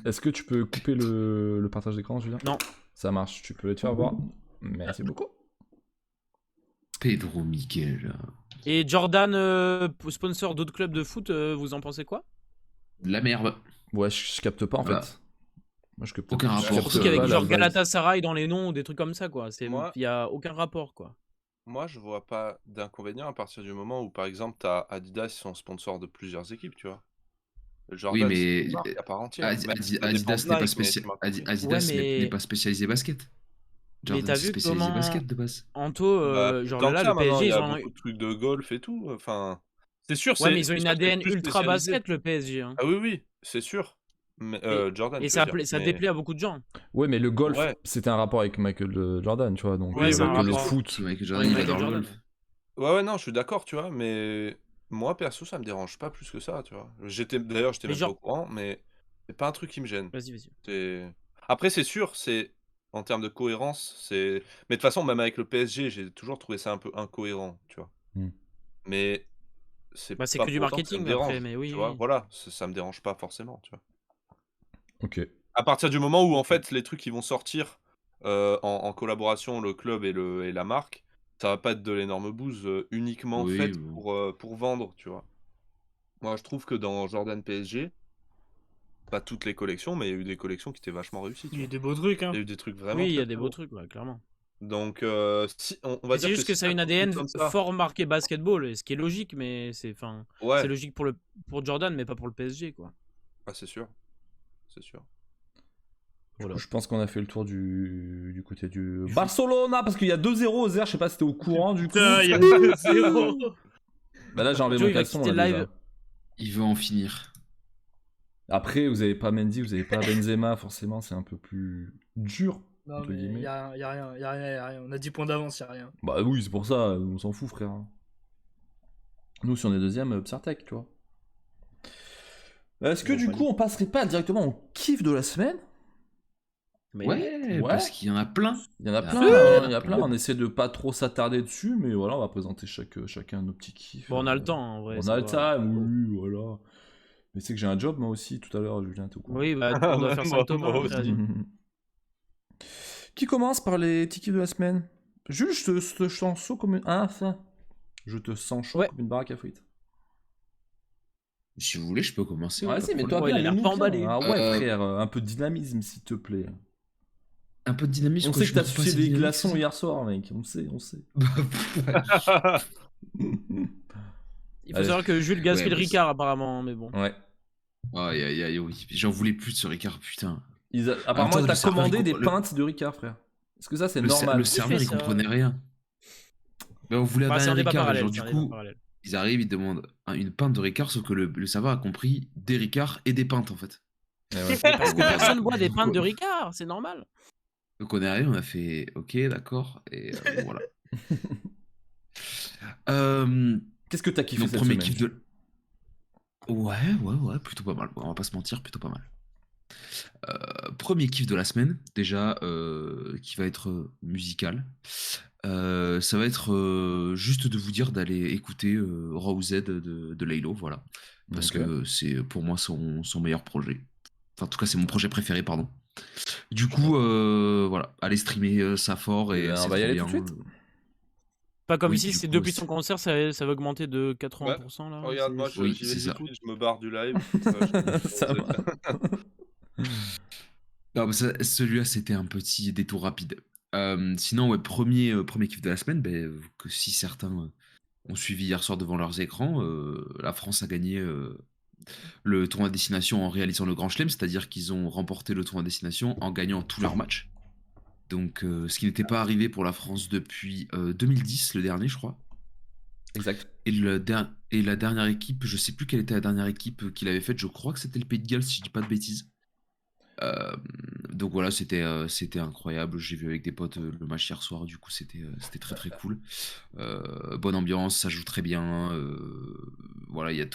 Est-ce que tu peux couper le partage d'écran, Julien? Non. Ça marche, tu peux le faire voir. Merci beaucoup. Pedro Miguel. Et Jordan, sponsor d'autres clubs de foot, vous en pensez quoi? De la merde. Ouais, je capte pas en Voilà. fait. Moi, je capte Aucun je rapport. capte Surtout ça qu'avec pas la genre vibe. Galatasaray dans les noms ou des trucs comme ça, quoi. Moi- Il y a aucun rapport, quoi. Moi, je vois pas d'inconvénient à partir du moment où, par exemple, t'as Adidas, ils sont sponsors de plusieurs équipes, tu vois. Jordan, Oui, c'est mais une marque à part entière. Adi- Même Adi- si ça dépend Adidas de n'est pas Nike, mais spécial. tu m'as compris. Adidas Ouais, mais- n'est pas spécialisé basket. Jordan, t'as c'est vu spécialisé comment- basket de base. Anto, Bah, genre tant que là, ça, le maintenant, PSG, il y ils a ont... beaucoup de trucs de golf et tout. Enfin, c'est sûr, Ouais, mais ils ont c'est une sûr que c'est ADN plus ultra spécialisé. basket, le PSG. Hein. Ah oui, oui, c'est sûr. Mais, Jordan, Et je ça, veux dire, ça mais- déplaît à beaucoup de gens. Ouais, mais le golf, Ouais. c'était un rapport avec Michael Jordan, tu vois. Donc, Ouais, c'est un que le rapport. foot. Michael Ouais, Jordan, il Michael adore le Jordan. golf. Ouais, non, je suis d'accord, tu vois, mais moi, perso, ça me dérange pas plus que ça, tu vois. D'ailleurs, j'étais Mais même genre- pas au courant, mais c'est pas un truc qui me gêne. Vas-y, vas-y. Après, c'est sûr, c'est en termes de cohérence, c'est. Mais de toute façon, même avec le PSG, j'ai toujours trouvé ça un peu incohérent, tu vois. Hmm. Mais c'est Bah, c'est pas que du pour autant que ça me marketing, après, dérange, mais oui, tu vois. oui. Voilà, ça me dérange pas forcément, tu vois. Ok. À partir du moment où, en fait, les trucs qui vont sortir en collaboration, le club et la marque, ça va pas être de l'énorme bouse uniquement Oui, faite oui. pour vendre, tu vois. Moi, je trouve que dans Jordan PSG, pas toutes les collections, mais il y a eu des collections qui étaient vachement réussies. Il y a Tu eu vois. des beaux trucs, hein. Il y a eu des trucs vraiment. Oui, il y très, a des très beaux beaux. trucs, ouais, clairement. Donc, si, on va Mais dire c'est juste que si ça a ça une continue ADN comme ça, fort marqué basketball, et ce qui est logique, mais c'est ouais, logique pour Jordan, mais pas pour le PSG, quoi. ah, c'est sûr. C'est sûr. Voilà. Je pense qu'on a fait le tour du côté du Barcelona, parce qu'il y a 2-0 Zer, je sais pas si t'es au courant du coup. Putain, il y a 0. Bah là, j'ai enlevé Joe, mon il va caleçon, quitter là, le déjà. live. Il veut en finir. Après, vous avez pas Mendy, vous avez pas Benzema, forcément, c'est un peu plus dur. Non, Entre mais guillemets. y a rien. On a 10 points d'avance, y a rien. Bah oui, c'est pour ça, on s'en fout, frère. Nous, si on est deuxième, Psartek, tu vois. Est-ce que Bon, du pas coup, on passerait pas directement au kiff de la semaine? Mais Ouais, Ouais. parce qu'il y en a plein. Il y en a Ah, plein, ouais, hein, il y en a il y a plein. plein. On essaie de pas trop s'attarder dessus, mais voilà, on va présenter chacun nos petits kiffs. Bon, on a le temps, en vrai. On ça a le va. temps, oui, voilà. Mais c'est que j'ai un job, moi aussi, tout à l'heure, Julien, t'es au courant. Oui, bah, on doit faire Moi Saint-Thomas. aussi. Vas-y. Qui commence par les petits kiffs de la semaine? Jules, je te sens chaud comme une... Ah, ça. Je te sens chaud Ouais. comme une baraque à frites. Si vous voulez, je peux commencer. Ouais, pas si, de mais problème. toi, Ouais, il a bien, l'air mets-nous pas bien. emballé. Ah ouais, Euh, frère, un peu de dynamisme, s'il te plaît. Un peu de dynamisme. On quoi, sait je que t'as me trouve sucé assez des dynamique, glaçons c'est ça hier soir, mec. On sait. Il faut Allez. savoir que Jules gaspille Ouais, mais Ricard, apparemment, mais bon. Ouais. Aïe, aïe, aïe, oui. J'en voulais plus de ce Ricard, putain. Apparemment, Attends, t'as le serveur, commandé il des comprend- pintes de Ricard, frère. Est-ce que ça, c'est Le normal? serveur, Qui il fait ça comprenait rien. Mais on voulait un Enfin, c'est un dernier débat Ricard, et parallèle. genre, C'est du un débat coup, parallèle. ils arrivent, ils demandent une pinte de Ricard, sauf que le serveur a compris des Ricards et des pintes, en fait. Eh ouais. Mais parce que Donc, personne boit des donc, pintes de Ricard, c'est normal. donc on est arrivé, on a fait ok, d'accord, et bon, voilà. Euh, Qu'est-ce que t'as kiffé donc, cette premier semaine? kiff de. Ouais, plutôt pas mal. On va pas se mentir, plutôt pas mal. Premier kiff de la semaine, déjà, qui va être musical. Ça va être juste de vous dire d'aller écouter Raw Z de Laylo, voilà. Parce Ok. que c'est pour moi son meilleur projet. Enfin, en tout cas, c'est mon projet préféré, pardon. Du coup, voilà, allez streamer ça fort Eh et ben, on c'est va y trop aller bien. tout de suite. Pas comme Oui, ici, du c'est coup, depuis c'est- son concert, ça va augmenter de Ouais. 80% là. Regarde, moi, Oui, j'y vais c'est tout de ça. suite, je me barre du live. Ça va. Non, mais celui-là, c'était un petit détour rapide. Sinon, ouais, premier kiff de la semaine, que si certains ont suivi hier soir devant leurs écrans, la France a gagné le tournoi à destination en réalisant le Grand Chelem, c'est-à-dire qu'ils ont remporté le tournoi à destination en gagnant tous leurs matchs. Donc, ce qui n'était pas arrivé pour la France depuis 2010, le dernier, je crois. Exact. Et, et la dernière équipe, je sais plus quelle était la dernière équipe qu'il avait faite, je crois que c'était le Pays de Galles, si je dis pas de bêtises. Donc voilà, c'était incroyable. J'ai vu avec des potes le match hier soir, du coup c'était très très cool. Bonne ambiance, ça joue très bien. Voilà, il y a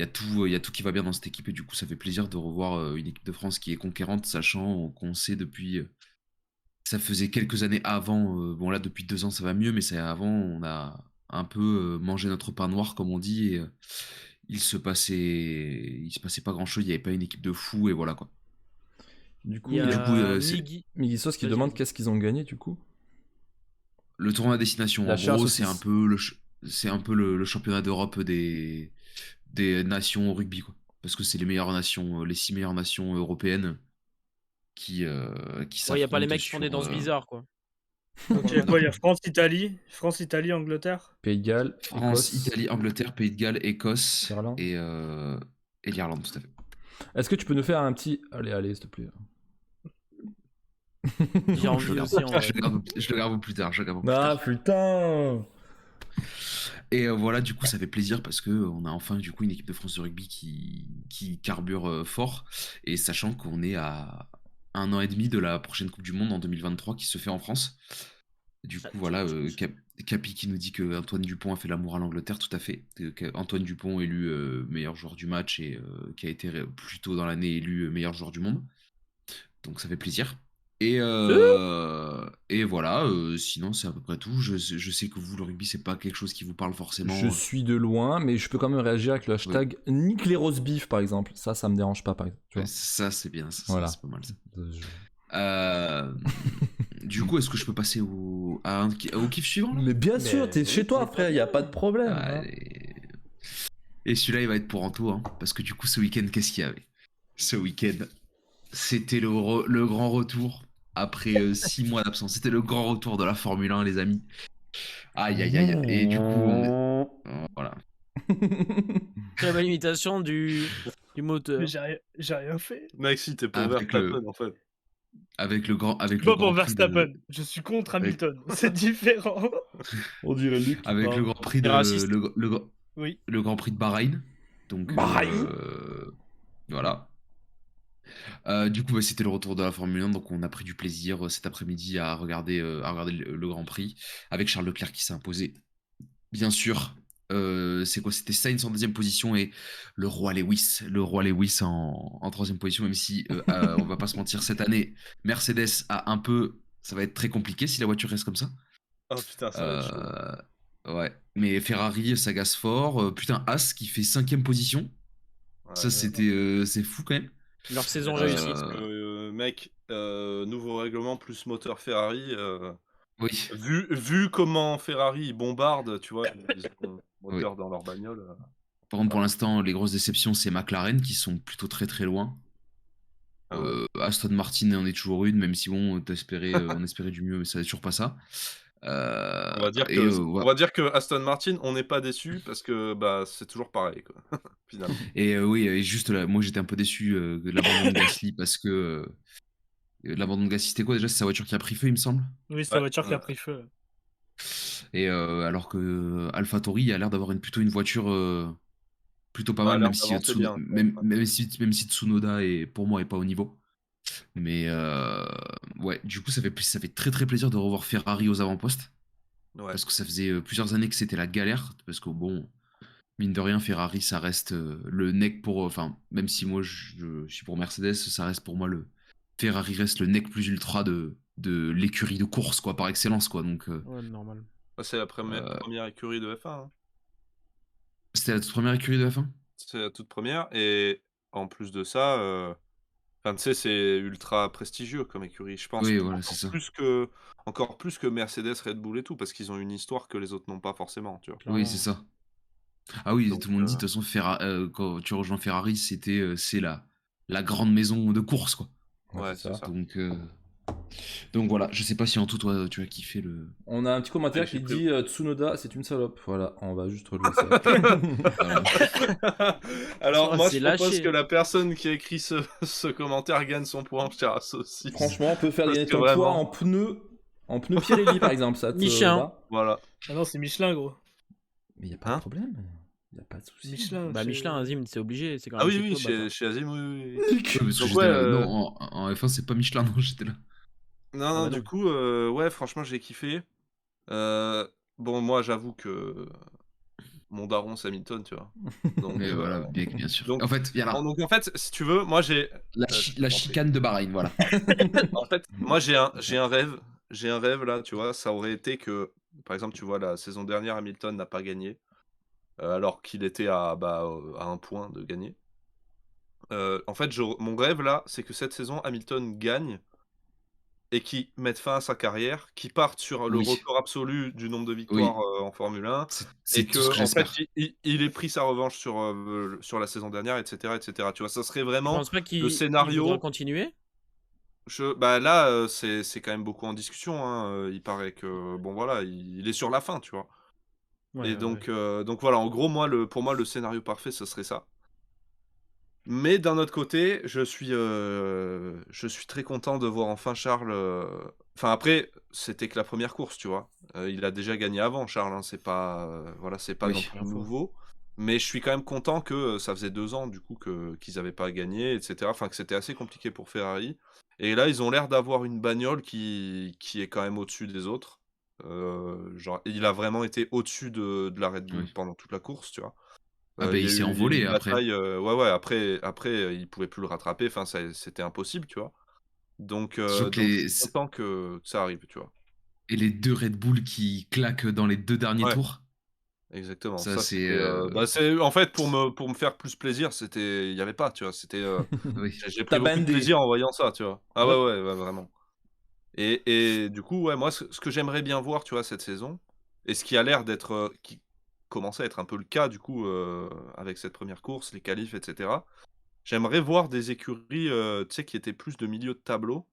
tout qui va bien dans cette équipe et du coup ça fait plaisir de revoir une équipe de France qui est conquérante, sachant qu'on sait depuis ça faisait quelques années avant. Bon là depuis 2 ans ça va mieux, mais c'est avant on a un peu mangé notre pain noir comme on dit et il se passait pas grand chose. Il y avait pas une équipe de fous et voilà quoi. Du coup, Il y il y a Du coup, a c'est Miggy Sauce qui Vas-y, demande vas-y. qu'est-ce qu'ils ont gagné du coup. le tournoi à destination. La En chair à gros, c'est un saucisse. peu le championnat d'Europe des nations au rugby, quoi. Parce que c'est les meilleures nations, les 6 meilleures nations européennes qui Ouais, il y a pas les s'affrontent mecs qui font des danses bizarres quoi. Ok, quoi, il y a France, Italie, Angleterre. Pays de Galles, France, Écosse, Italie, Angleterre, Pays de Galles, Écosse Irlande. et l'Irlande, tout à fait. Est-ce que tu peux nous faire un petit. Allez, s'il te plaît. J'ai Je envie le aussi en vrai. je le garde plus tard. Ah putain. Et voilà, du coup, ça fait plaisir parce que on a enfin du coup une équipe de France de rugby qui carbure fort. Et sachant qu'on est à 1 an et demi de la prochaine Coupe du Monde en 2023 qui se fait en France. Du coup, voilà, Capi qui nous dit que Antoine Dupont a fait l'amour à l'Angleterre, tout à fait. Antoine Dupont élu meilleur joueur du match et qui a été plus tôt dans l'année élu meilleur joueur du monde. Donc ça fait plaisir. Et voilà, sinon c'est à peu près tout. Je sais que vous, le rugby, c'est pas quelque chose qui vous parle forcément. Je suis de loin, mais je peux quand même réagir avec le hashtag Nick les roast beef par exemple. Ça me dérange pas par exemple. Tu vois. Ça, c'est bien, ça, Voilà. c'est pas mal. Ça. Je- Du coup, est-ce que je peux passer au kiff suivant là Mais bien sûr, Mais t'es chez toi, frère, y a pas de problème. hein. Allez. Et celui-là, il va être pour Anto, hein, parce que du coup, ce week-end, qu'est-ce qu'il y avait? Ce week-end, c'était le grand retour après 6 mois d'absence. C'était le grand retour de la Formule 1, les amis. Aïe, aïe, aïe. Et du coup, voilà. Très belle imitation du moteur. Mais j'ai rien fait. Mec, si t'es pour Avec Verstappen, en fait. Avec le grand Je suis pas pour prix de- Verstappen. Je suis contre Hamilton. C'est différent. On dirait Luc. qui avec parle. le grand prix de C'est raciste. Oui. le grand prix de Bahreïn. Donc Bahreïn voilà. Du coup, c'était le retour de la Formule 1, donc on a pris du plaisir cet après-midi à regarder le Grand Prix avec Charles Leclerc qui s'est imposé. Bien sûr, c'est quoi? C'était Sainz en deuxième position et le roi Lewis en troisième position, même si on va pas se mentir, cette année, Mercedes ça va être très compliqué si la voiture reste comme ça. Oh putain, ça va être chaud. Ouais, mais Ferrari, ça gasse fort. Putain, As qui fait 5ème position. Ouais, Ça, c'est fou quand même. Leur saison ouais, réussie. parce que, mec, nouveau règlement plus moteur Ferrari. Oui. Vu comment Ferrari ils bombardent, tu vois, ils ont un moteur dans leur bagnole. Par contre, pour l'instant, les grosses déceptions, c'est McLaren qui sont plutôt très très loin. Ah ouais. Aston Martin en est toujours une, même si bon, on espérait du mieux, mais ça n'est toujours pas ça. On va dire et, que, ouais. on va dire que Aston Martin, on n'est pas déçu parce que bah c'est toujours pareil quoi. Finalement. Et oui, et juste là, moi j'étais un peu déçu de l'abandon de Gasly parce que l'abandon de Gasly, c'était quoi déjà? C'est sa voiture qui a pris feu, il me semble. Oui, c'est la Ouais, voiture qui a ouais. pris feu. Et alors que AlphaTauri a l'air d'avoir plutôt une voiture plutôt pas Bah, a mal, l'air d'avancer bien, quoi. même si Tsunoda pour moi est pas au niveau. Mais ouais, du coup, ça fait très très plaisir de revoir Ferrari aux avant-postes. Ouais. Parce que ça faisait plusieurs années que c'était la galère. Parce que bon, mine de rien, Ferrari, ça reste le neck pour. Enfin, même si moi je suis pour Mercedes, ça reste pour moi le. Ferrari reste le neck plus ultra de l'écurie de course, quoi, par excellence, quoi. Donc, Ouais, normal. Bah, c'est la euh, première écurie de F1, hein. c'était la toute première écurie de F1. C'est la toute première et en plus de ça, enfin, tu sais, c'est ultra prestigieux comme écurie. Je pense Oui, voilà, c'est ça. encore plus que Mercedes, Red Bull et tout, parce qu'ils ont une histoire que les autres n'ont pas forcément, tu vois? Oui, Clairement. c'est ça. Ah oui, Donc tout le monde dit, de toute façon, quand tu rejoins Ferrari, c'est la grande maison de course, quoi. Ouais, ouais, c'est c'est ça. ça. Donc voilà, je sais pas si en tout, toi, tu as kiffé le. On a un petit commentaire j'ai qui pris dit Tsunoda, c'est une salope. Voilà, on va juste relever ça. Voilà. Alors Oh, moi, c'est je propose lâché. que la personne qui a écrit ce commentaire gagne son point cher saucisse. Franchement, on peut faire Parce gagner que ton poids vraiment en pneus Pirelli par exemple, ça te Michelin. va? voilà. Ah non, c'est Michelin, gros. Mais y a pas de Hein? problème, y a pas de souci. Michelin. Bah, chez- Michelin, Azim, c'est obligé. C'est quand Ah même oui, chez oui, toi, bâtard. chez Azim, oui, oui, oui. Oui, parce que Donc j'étais ouais, là. Non, en F1, c'est pas Michelin, non, j'étais là. non, Ah non, bah du non. coup, ouais, franchement, j'ai kiffé. Bon, moi, j'avoue que mon daron, c'est Hamilton, tu vois? Donc Mais voilà, bien sûr. donc En fait, viens là. donc en fait, si tu veux, moi, j'ai je La t'en prie. chicane de Bahreïn, voilà. En fait, moi, j'ai un rêve, là, tu vois? Ça aurait été que, par exemple, tu vois, la saison dernière, Hamilton n'a pas gagné, alors qu'il était à 1 point de gagner. En fait, mon rêve, là, c'est que cette saison, Hamilton gagne et qu'il mette fin à sa carrière, qu'il parte sur le Oui, record absolu du nombre de victoires, oui, en Formule 1 et c'est tout ce que que en fait, j'espère. il ait pris sa revanche sur la saison dernière et cetera et cetera. Tu vois? Ça serait Tu vraiment penses pas le il voudra scénario. continuer? Bah, là, c'est quand même beaucoup en discussion, hein, il paraît que, bon, voilà, il est sur la fin, tu vois? Ouais, Et ouais, ouais. donc voilà, en gros, pour moi, le scénario parfait, ce serait ça. Mais d'un autre côté, je suis très content de voir enfin Charles, enfin après, c'était que la première course, tu vois? Il a déjà gagné avant Charles, hein, c'est pas, voilà, c'est pas non Oui. plus Première fois. nouveau. Mais je suis quand même content que, ça faisait 2 ans du coup qu'ils avaient pas gagné et cetera. Enfin que c'était assez compliqué pour Ferrari et là, ils ont l'air d'avoir une bagnole qui est quand même au-dessus des autres. Genre il a vraiment été au-dessus de la Red Bull Oui. pendant toute la course, tu vois? Ah ben Il y a il s'est eu envolé une après, hein. bataille, ouais, ouais, après, il pouvait plus le rattraper, enfin, c'était impossible, tu vois? Surtout que Donc je suis content que ça arrive, tu vois? les 2 Red Bull qui claquent dans les 2 derniers Ouais, tours, exactement. ça Ça, c'est, c'était, bah, c'est en fait, pour me faire plus plaisir, il y avait pas, tu vois? oui. J'ai pris T'as beaucoup de bandé. plaisir en voyant ça, tu vois? Ah ouais, Ouais. ouais, ouais, vraiment. Et du coup, ouais, moi, ce que j'aimerais bien voir, tu vois, cette saison et ce qui a l'air d'être, qui commençait à être un peu le cas, du coup, avec cette première course, les qualifs et cetera. J'aimerais voir des écuries, tu sais, qui étaient plus de milieu de tableau,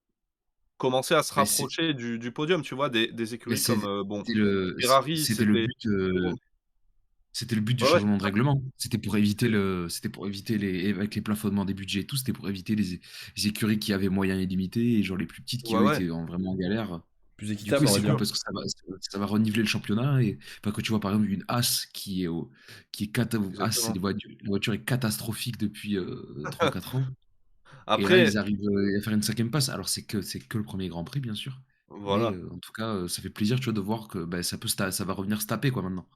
commencer à se Mais c'est rapprocher du podium, tu vois? Des mais écuries comme, bon, Ferrari, c'était le c'était but, bon, c'était le but du ouais, ouais, changement de c'est ça. règlement. C'est C'était pour éviter avec les plafonnements des budgets et tout, c'était pour éviter les écuries qui avaient moyens illimités et genre les plus petites qui, ouais, eux, ouais, étaient vraiment en galère. Plus Du coup, équitable, on va c'est cool dire. sûr. parce que ça va reniveler le championnat et enfin, quand tu vois, par exemple, une As qui est As, c'est Exactement. la voiture est catastrophique depuis, 3-4 ans et là, Après, ils arrivent, à faire une 5e place. Alors c'est que le premier Grand Prix, bien sûr, mais voilà, en tout cas, ça fait plaisir, tu vois, de voir que, bah, ça va revenir se taper, quoi, maintenant.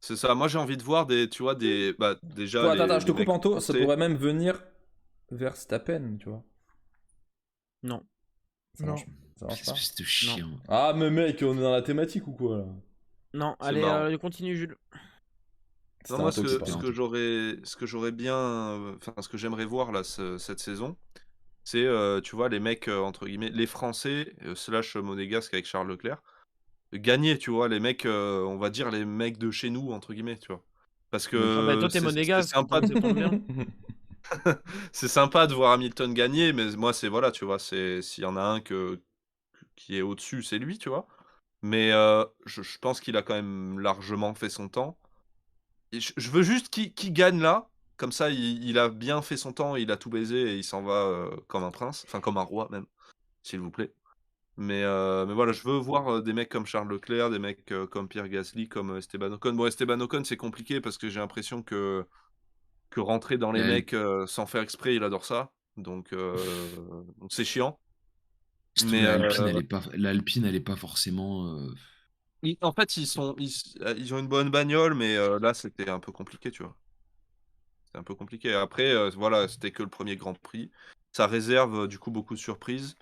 c'est ça. Moi, j'ai envie de voir tu vois, bah, déjà Attends, je te les coupe mecs Anto, ça français. pourrait même venir Verstappen, tu vois. Non. Ça Non. marche, ça marche pas. Espèce de chien. Ah, mais mec, on est dans la thématique ou quoi là? Non, C'est allez, marrant. continue, Jules. Non, C'était moi, Anto qui C'était parlait. un truc. ce que j'aurais bien, enfin, ce que j'aimerais voir là, cette saison, c'est, tu vois, les mecs, entre guillemets, les Français, slash monégasques avec Charles Leclerc, gagner, tu vois? Les mecs, on va dire les mecs de chez nous, entre guillemets, tu vois? Parce Ah bah que toi t'es c'est monégasque, sympa donc ça tombe bien. c'est sympa de voir Hamilton gagner, mais moi, voilà, tu vois? S'il y en a un qui est au-dessus, c'est lui, tu vois? Mais, je pense qu'il a quand même largement fait son temps et je veux juste qu'il gagne là, comme ça il a bien fait son temps, il a tout baisé et il s'en va, comme un prince, enfin comme un roi même, s'il vous plaît. Mais voilà, je veux voir des mecs comme Charles Leclerc, des mecs comme Pierre Gasly, comme Esteban Ocon. Bon, Esteban Ocon, c'est compliqué parce que j'ai l'impression que rentrer dans les Ouais, mecs sans faire exprès, il adore ça. Donc c'est chiant. je trouve Mais l'Alpine, elle est pas forcément. en fait, ils ont une bonne bagnole, mais là, c'était un peu compliqué, tu vois. C'était un peu compliqué. Après, voilà, c'était que le premier Grand Prix. Ça réserve du coup beaucoup de surprises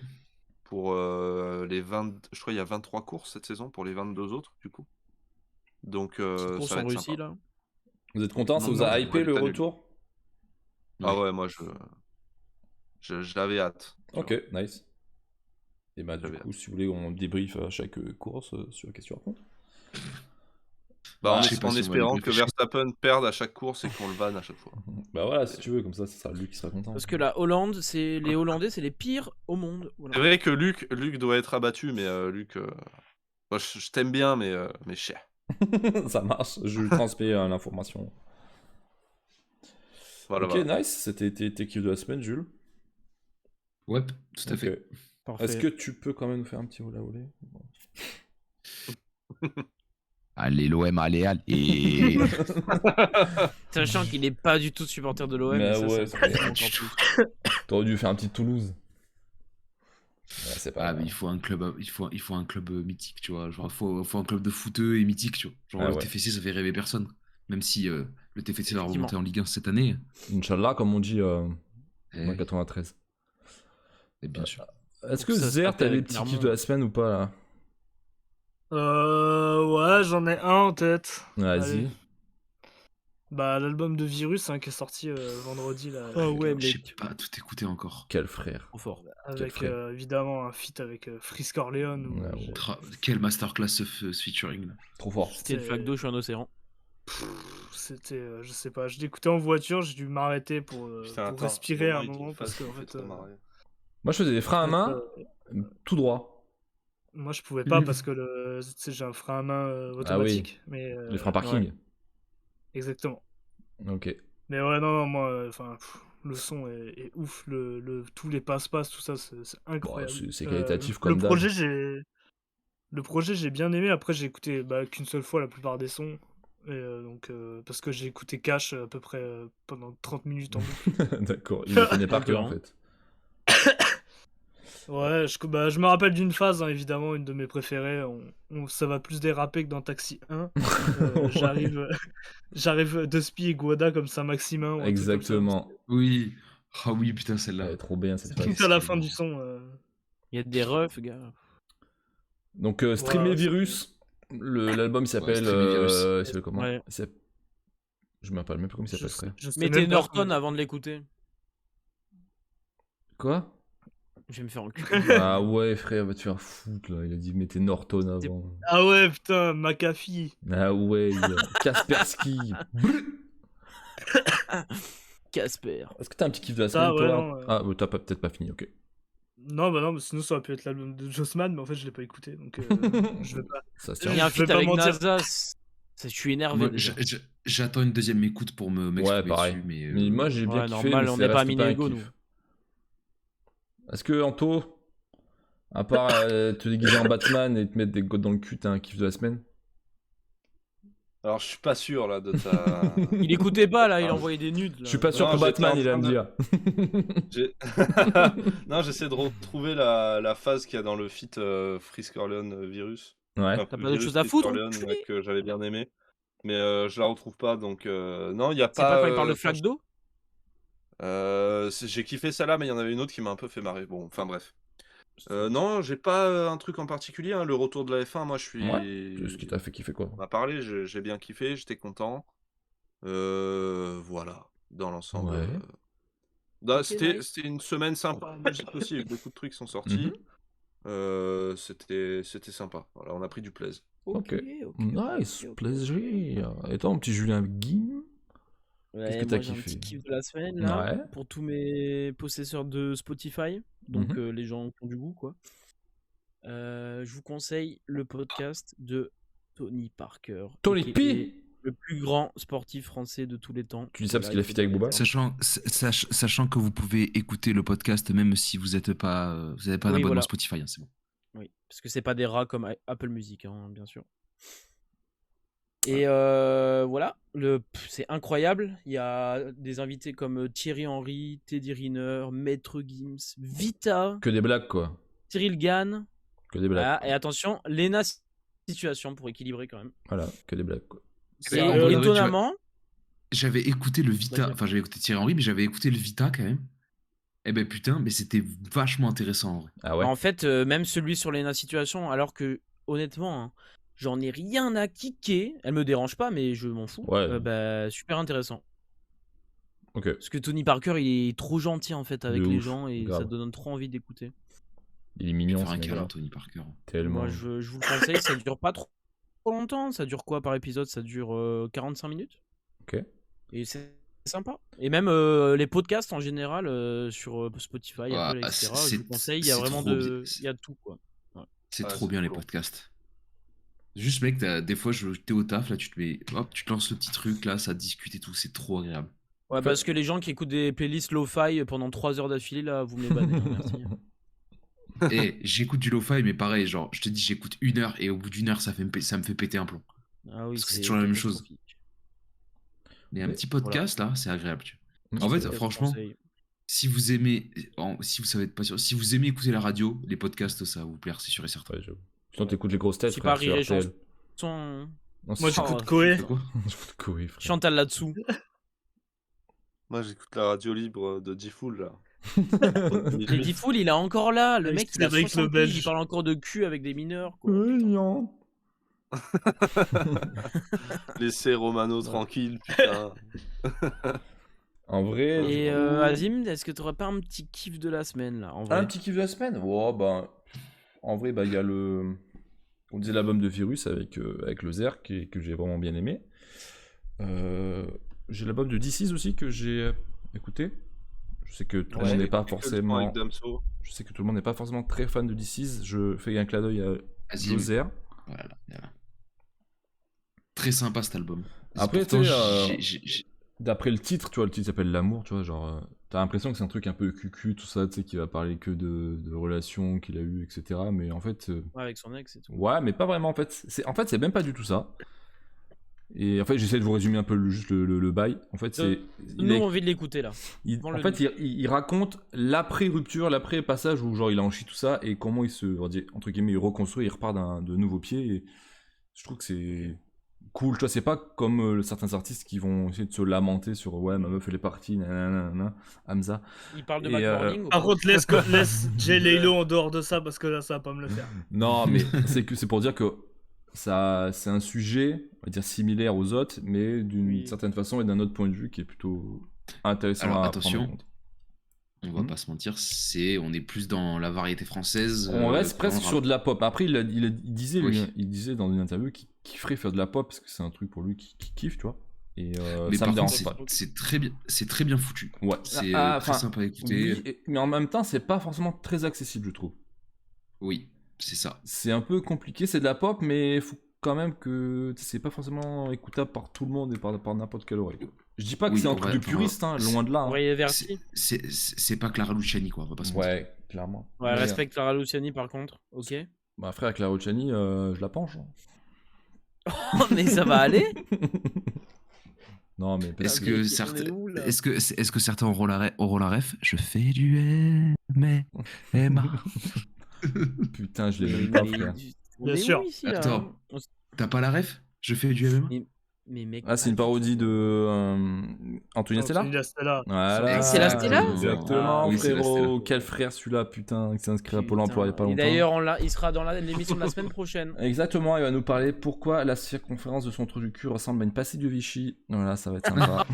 pour les 20. Je crois qu'il y a 23 courses cette saison pour les 22 autres, du coup. Donc Petite ça course va en être Russie, sympa. là. Vous êtes content? Ça vous Non, a je vois hypé le l'état du- retour? Ah Ouais. ouais, moi, j'avais hâte. Tu vois. Ok, nice. Et bah, du J'avais coup, si vous voulez, on débrief à chaque course sur qu'est-ce que tu racontes. Bah, Bah, Je sais pas en si on va espérant que débriefer. Verstappen perde à chaque course et qu'on le vanne à chaque fois. Bah voilà, si tu veux, comme ça sera lui qui sera content. Parce que la Hollande, les Hollandais, c'est les pires au monde. Voilà. C'est vrai que Luc doit être abattu, mais Luc, moi, je t'aime bien, mais cher. Ça marche, je lui transmets l'information. Voilà, Ok, voilà. nice, c'était tes kiffs de la semaine, Jules. Ouais, tout à Ok. fait. Parfait. Est-ce que tu peux quand même nous faire un petit olé olé? Allez, l'OM, allez, allez. Sachant qu'il est pas du tout supporter de l'OM, Mais et ça, ouais, ça c'est me pas encore du plus. T'aurais dû faire un petit Toulouse. Ouais, c'est pas Ah, mais il faut un club, il faut un club mythique, tu vois. Genre, faut un club de footeux et mythique, tu vois. Genre, Ah le ouais. TFC, ça fait rêver personne. Même si le TFC va Effectivement. remonter en Ligue 1 cette année. Inch'Allah, comme on dit Eh, dans 93. et bien sûr. Est-ce Pour que que ça se Zer, passe t'as des avec petits Clermont. kiffs de la semaine ou pas là? Ouais, j'en ai un en tête. Vas-y. Allez. Bah, l'album de Virus qui est sorti vendredi là, Ah ouais, Je sais mec. pas tout écouté encore. Quel frère. Trop fort. avec frère. évidemment un feat avec Frisk Orleans. où Ouais, j'ai- ouais. Quelle masterclass ce featuring là. Trop fort. C'était le flaque d'eau, je suis un océan. C'était, je sais pas, je l'écoutais en voiture, j'ai dû m'arrêter pour respirer à un moment parce que en fait, Moi, je faisais des freins à main tout droit. moi je pouvais pas parce que tu sais, j'ai un frein à main automatique, mais Les freins parking. exactement. Ok. Mais ouais, non, moi, enfin, le son est ouf, tous les passe-passe, tout ça, c'est incroyable. C'est qualitatif le comme d'hab. Le projet, j'ai bien aimé. Après, j'ai écouté qu'une seule fois la plupart des sons. Et donc, parce que j'ai écouté Cash à peu près pendant 30 minutes en boucle. D'accord, il le connaît par cœur en D'accord. fait. Ouais, je me rappelle d'une phase, hein, évidemment, une de mes préférées. Ça va plus déraper que dans Taxi 1. J'arrive de Spi et Guada comme Saint-Maximin. ou un truc comme ça. Exactement. Oui. Ah oui, putain, Elle celle-là. est trop bien cette C'est phase. Tout à la fin du son. Il y a des refs, gars. Donc, Streamer Ouais, Virus, l'album il s'appelle. Streamer Virus. Il s'appelle comment? Ouais. Je me rappelle même plus comment il s'appelle, frère. je sais Mettez même pas Norton comment- avant de l'écouter. Quoi? Je vais me faire enculer. Ah ouais, frère, va te faire foutre là. Il a dit mettez Norton avant. Ah ouais, putain, McAfee. Ah ouais, Kaspersky. Casper. Est-ce que t'as un petit kiff de la Ça, semaine, ouais, toi? non, Ah, t'as peut-être pas fini, ok. Non, bah non, mais sinon ça aurait pu être l'album de Jossman, mais en fait je l'ai pas écouté, donc je vais pas. Ça se Il y tient. a un Je vais feat pas avec mentir. NASA. Je suis énervé Moi, déjà. j'attends une deuxième écoute pour m'exprimer Ouais, pareil. dessus, mais Mais moi j'ai bien Ouais, kiffé, normal, mais on ça n'est pas reste Amine un Ego, kiff. nous. Est-ce que Anto, à part te déguiser en Batman et te mettre des godes dans le cul, t'as un kiff de la semaine? Alors, je suis pas sûr là de ta. Il écoutait pas là, il Ah. envoyait des nudes. Je suis pas sûr Non, que j'étais Batman en il va train me de- dire. J'ai- Non, j'essaie de retrouver la phase qu'il y a dans le feat Frisk Orleans Virus. Ouais. T'as pas d'autre Virus chose à Frisk foutre, Orleans, enculé que j'avais bien aimé. Mais je la retrouve pas, donc non, il y a C'est pas quand il parle de enfin, flaque d'eau? j'ai kiffé celle-là, mais il y en avait une autre qui m'a un peu fait marrer. Bon, enfin bref. Non, j'ai pas un truc en particulier, hein. Le retour de la F1, moi je suis. Ouais. C'est ce qui t'a fait kiffer quoi. On a parlé, j'ai bien kiffé, j'étais content. Voilà, dans l'ensemble. Ouais. Non, Ok, c'était nice. une semaine sympa en musique aussi, il y a eu beaucoup de trucs qui sont sortis. C'était sympa. Voilà, on a pris du plaisir. Ok. Nice, plaisir. Et toi, mon petit Julien Guim? Qu'est-ce que t'as Moi j'ai un kiffé? petit kiff de la semaine là, Ouais. pour tous mes possesseurs de Spotify, donc Mhm. les gens qui ont du goût quoi. Je vous conseille le podcast de Tony Parker, Tony aka P. le plus grand sportif français de tous les temps. Tu dis ça parce Voilà, qu'il a il fit avec faut Booba? dire. sachant que vous pouvez écouter le podcast même si vous n'avez pas Oui, d'abonnement voilà. Spotify, hein, c'est bon. Oui, parce que c'est pas des rats comme Apple Music, hein, bien sûr. Et voilà, c'est incroyable. Il y a des invités comme Thierry Henry, Teddy Riner, Maître Gims, Vita, Que des blagues, quoi. Cyril Gann. Que des blagues. Voilà, et attention, Lena Situation pour équilibrer quand même. Voilà, que des blagues, quoi. Et en vrai, étonnamment, J'avais écouté le Vita, Vas-y. enfin j'avais écouté Thierry Henry, mais j'avais écouté le Vita quand même. Eh ben putain, mais c'était vachement intéressant en vrai. Ah ouais. en fait, même celui sur Lena Situation, alors que honnêtement, hein, j'en ai rien à kicker. Elle me dérange pas, mais je m'en fous. Ouais. Bah, super intéressant. Ok. Parce que Tony Parker, il est trop gentil en fait avec De les ouf, gens et grave. ça donne trop envie d'écouter. Il est mignon, Faire ce un mec-là. câlin, Tony Parker. Tellement. Moi, je vous le conseille, ça dure pas trop longtemps. Ça dure quoi par épisode? Ça dure 45 minutes. Ok. Et c'est sympa. Et même les podcasts en général sur Spotify, Ouais, Apple, etc. Je c'est- vous conseille, il y a c'est vraiment trop de. bien. Il y a tout quoi. C'est Ouais, trop c'est bien les cool. podcasts. Juste mec, des fois t'es au taf, là tu te mets, hop, tu te lances le petit truc, là ça discute et tout, c'est trop agréable. Ouais, parce que les gens qui écoutent des playlists lo-fi pendant 3 heures d'affilée, là, vous me les bannez. Hein, merci. Et j'écoute du lo-fi, mais pareil, genre je te dis j'écoute 1 heure et au bout d'1 heure ça me fait péter un plomb. Ah oui, Parce que c'est toujours la même chose. catastrophique. Mais un Mais petit podcast là, c'est agréable. Tu vois. Mm. En fait, Je te franchement, conseille. si vous aimez, si vous savez pas sûr, si vous aimez écouter la radio, les podcasts ça va vous plaire, c'est sûr et certain. Ouais, j'avoue. Sinon, t'écoutes les grosses têtes, Si frère, pas sur Rire et RTL. Chanson. Non, Moi, c'est- j'écoute Oh, Koé. C'est quoi J'écoute Koé, frère. Chantal là-dessous. Moi, j'écoute la radio libre de Diffoul, là. Mais Diffoul, il est encore là. Le Avec mec, il a Cédric 60 Le piges, il Belge. parle encore de cul avec des mineurs. Quoi. Mignon. Laissez Romano tranquille, putain. En vrai. Et du coup- Azim, est-ce que t'aurais pas un petit kiff de la semaine là en vrai Un petit kiff de la semaine. Oh, bah, en vrai, bah, il y a le. On disait l'album de Virus avec le Zer que j'ai vraiment bien aimé. J'ai l'album de DC's aussi que j'ai écouté. Je sais que tout le Ouais, monde n'est j'ai pas écouté que le son forcément. avec Damso. Je sais que tout le monde n'est pas forcément très fan de DC's. Je fais un clin d'œil à Azim. Lozer. Voilà. Très sympa cet album. Après, Pourtant, tu sais, j'ai- D'après le titre, tu vois, le titre s'appelle L'amour, tu vois, genre, t'as l'impression que c'est un truc un peu cucu, tout ça, tu sais, qui va parler que de relations qu'il a eues, etc. Mais en fait, Ouais, avec son ex et tout. ouais, mais pas vraiment, en fait. C'est même pas du tout ça. Et en fait, j'essaie de vous résumer un peu juste le bail. En fait, c'est. il Nous, est- on a envie de l'écouter là. il- Vends en le fait, il raconte l'après-rupture, l'après-passage où, genre, il a enchi tout ça et comment il se, on va dire, entre guillemets, il reconstruit, il repart de nouveaux pieds. Et je trouve que c'est cool, tu vois, c'est pas comme certains artistes qui vont essayer de se lamenter sur ouais, ma meuf elle est partie, nanana, Hamza. Il parle de Et, Mac Morning ou pas Par contre, laisse Jay Lelo en dehors de ça parce que là, ça va pas me le faire. Non, mais c'est pour dire que ça, c'est un sujet, on va dire similaire aux autres, mais d'une Oui. certaine façon et d'un autre point de vue qui est plutôt intéressant Alors, à attention, prendre en compte. on va Mhm. pas se mentir, on est plus dans la variété française. On reste que presque dans le sur rap. de la pop. Après, il disait, Oui. il disait dans une interview qu'il kifferait faire de la pop parce que c'est un truc pour lui qui kiffe, tu vois. Et Mais ça par me contre, dérange pas. c'est très bien foutu. Ouais. C'est Ah, très enfin, sympa à écouter. Oui, mais en même temps, c'est pas forcément très accessible, je trouve. Oui, c'est ça. C'est un peu compliqué, c'est de la pop, mais il faut quand même que c'est pas forcément écoutable par tout le monde et par n'importe quelle oreille. Je dis pas que Oui, c'est un en truc vrai, de puriste, hein, loin de là. hein. Envoyé Versi. C'est pas Clara Luciani, quoi, on va pas se mentir. Ouais, clairement. Ouais, Mais, respecte Clara Luciani par contre. Ok. bah, frère, Clara Luciani, je la penche. hein. Oh, mais ça va aller. Non, mais Est-ce mais que, on certains, est où, là est-ce que certains auront la ref? Je fais du Emma. putain, je l'ai même pas, Mais- frère. on Bien est où sûr. ici, là Attends. T'as pas la ref? Je fais du MMA? Mais mec. Ah, c'est une parodie de Antonia Stella. Anthony Stella. Voilà. C'est la Stella Exactement, Ah, oui, c'est la frérot. Stella. Quel frère celui-là, putain, qui s'est inscrit à Pôle Putain. emploi il y a pas Et longtemps. d'ailleurs, il sera dans l'émission de la semaine prochaine. Exactement, il va nous parler pourquoi la circonférence de son trou du cul ressemble à une pastille de Vichy. Voilà, ça va être sympa.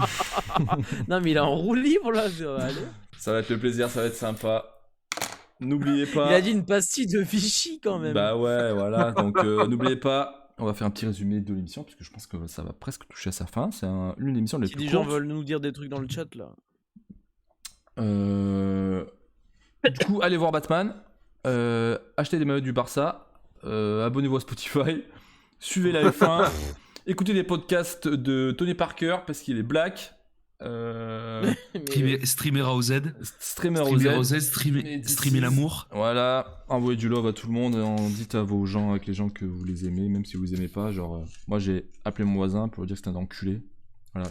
Non, mais il est en roue libre là. Ça va aller. Ça va être le plaisir, ça va être sympa. N'oubliez pas. Il a dit une pastille de Vichy quand même. Bah ouais, voilà. Donc n'oubliez pas, on va faire un petit résumé de l'émission parce que je pense que ça va presque toucher à sa fin. C'est une émission les Si plus des gens courtes. veulent nous dire des trucs dans le chat là. Du coup, allez voir Batman. Achetez des maillots du Barça. Abonnez-vous à Spotify. Suivez la F1. Écoutez les podcasts de Tony Parker parce qu'il est black. Mais- Streamer AOZ. Streamer Streamer OZ. AOZ, streamer l'amour. Voilà, envoyez du love à tout le monde et dites à vos gens, avec les gens que vous les aimez, même si vous les aimez pas. Genre, moi j'ai appelé mon voisin pour lui dire que c'est un enculé. Voilà,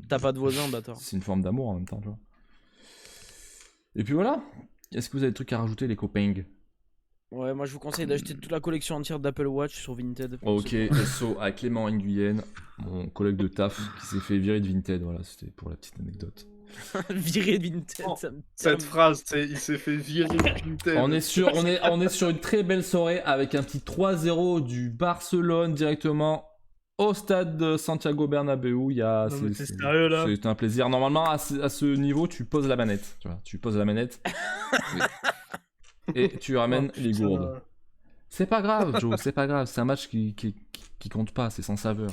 T'as pas de voisin, bâtard. c'est une forme d'amour en même temps, tu vois. Et puis voilà. Est-ce que vous avez des trucs à rajouter, les copains? Ouais, moi je vous conseille d'acheter toute la collection entière d'Apple Watch sur Vinted. Ok, SO à Clément Nguyen, mon collègue de taf qui s'est fait virer de Vinted. Voilà, c'était pour la petite anecdote. Viré de Vinted, Oh, ça me Cette termine. phrase, il s'est fait virer de Vinted. On est sur une très belle soirée avec un petit 3-0 du Barcelone directement au stade de Santiago Bernabéu. Non, mais t'es sérieux, là? C'est un plaisir. Normalement, à ce niveau, tu poses la manette. Tu vois, tu poses la manette et tu ramènes les Putain. gourdes. C'est pas grave, Joe, c'est pas grave. C'est un match qui compte pas, c'est sans saveur.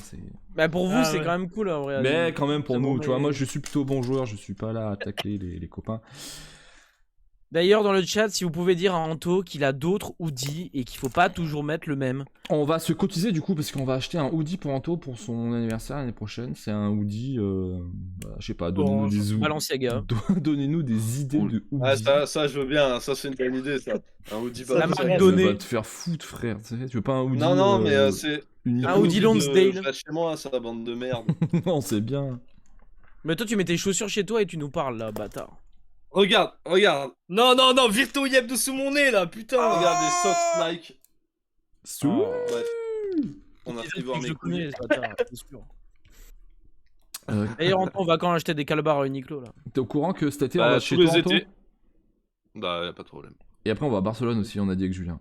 Bah pour vous, Ah, c'est ouais. quand même cool en vrai. Mais quand même pour C'est nous, bon, tu vois, mais- moi je suis plutôt bon joueur, je suis pas là à tacler les copains. D'ailleurs, dans le chat, si vous pouvez dire à Anto qu'il a d'autres hoodies et qu'il faut pas toujours mettre le même. On va se cotiser du coup parce qu'on va acheter un hoodie pour Anto pour son anniversaire l'année prochaine. C'est un hoodie, je sais pas, donnez-nous Orange. des Balenciaga. donnez-nous des idées de hoodie. Ah, ça, je veux bien, ça c'est une bonne idée, ça. Un hoodie Ça, La pas marque cher. donnée. Va te faire foutre, frère. Tu sais, tu veux pas un hoodie Non, mais c'est. unique. Un hoodie Lonsdale. Je lâche chez moi, ça, bande de merde. Non, c'est bien. Mais toi, tu mets tes chaussures chez toi et tu nous parles là, bâtard. Regarde. Non, Virto Yeb de sous mon nez, là, putain. Regarde les socks Nike. Sous. Bref. On a fait voir Je mes le connais, couilles. ce bâtard, c'est sûr. D'ailleurs, Anto, on va quand acheter des calbars à Uniqlo là. T'es au courant que cet été on Bah, va tous chez les toi, Anto étés. Bah, y a pas de problème. Et après on va à Barcelone aussi, on a dit avec Julien.